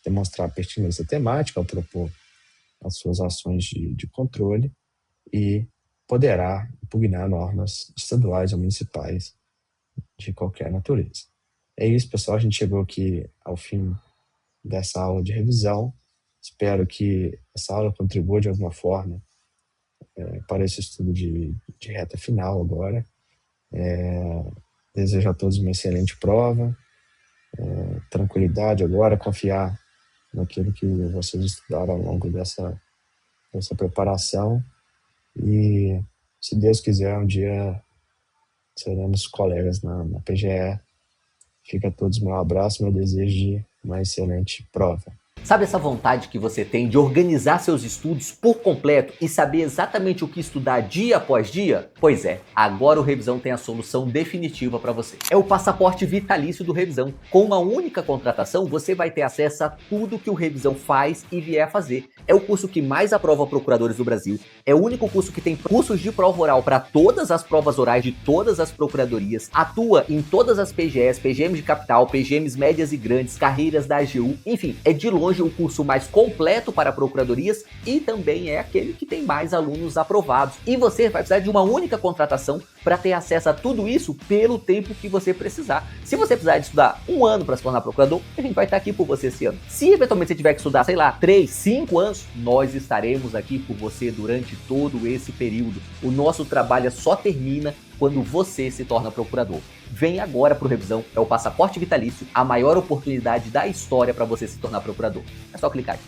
demonstrar pertinência temática ao propor as suas ações de controle e poderá impugnar normas estaduais ou municipais de qualquer natureza. É isso, pessoal. A gente chegou aqui ao fim dessa aula de revisão. Espero que essa aula contribua de alguma forma para esse estudo de reta final agora. Desejo a todos uma excelente prova, tranquilidade agora, confiar naquilo que vocês estudaram ao longo dessa preparação, e, se Deus quiser, um dia seremos colegas na PGE. Fica a todos meu abraço, meu desejo de uma excelente prova. Sabe essa vontade que você tem de organizar seus estudos por completo e saber exatamente o que estudar dia após dia? Pois é, agora o Revisão tem a solução definitiva para você. É o passaporte vitalício do Revisão. Com uma única contratação, você vai ter acesso a tudo que o Revisão faz e vier a fazer. É o curso que mais aprova procuradores do Brasil. É o único curso que tem cursos de prova oral para todas as provas orais de todas as procuradorias. Atua em todas as PGEs, PGMs de capital, PGMs médias e grandes, carreiras da AGU. Enfim, é de longe o curso mais completo para procuradorias e também é aquele que tem mais alunos aprovados. E você vai precisar de uma única contratação para ter acesso a tudo isso pelo tempo que você precisar. Se você precisar de estudar 1 ano para se tornar procurador, a gente vai estar aqui por você esse ano. Se eventualmente você tiver que estudar, 3, 5 anos, nós estaremos aqui por você durante todo esse período. O nosso trabalho só termina quando você se torna procurador. Vem agora para o Revisão, é o passaporte vitalício, a maior oportunidade da história para você se tornar procurador. É só clicar aqui.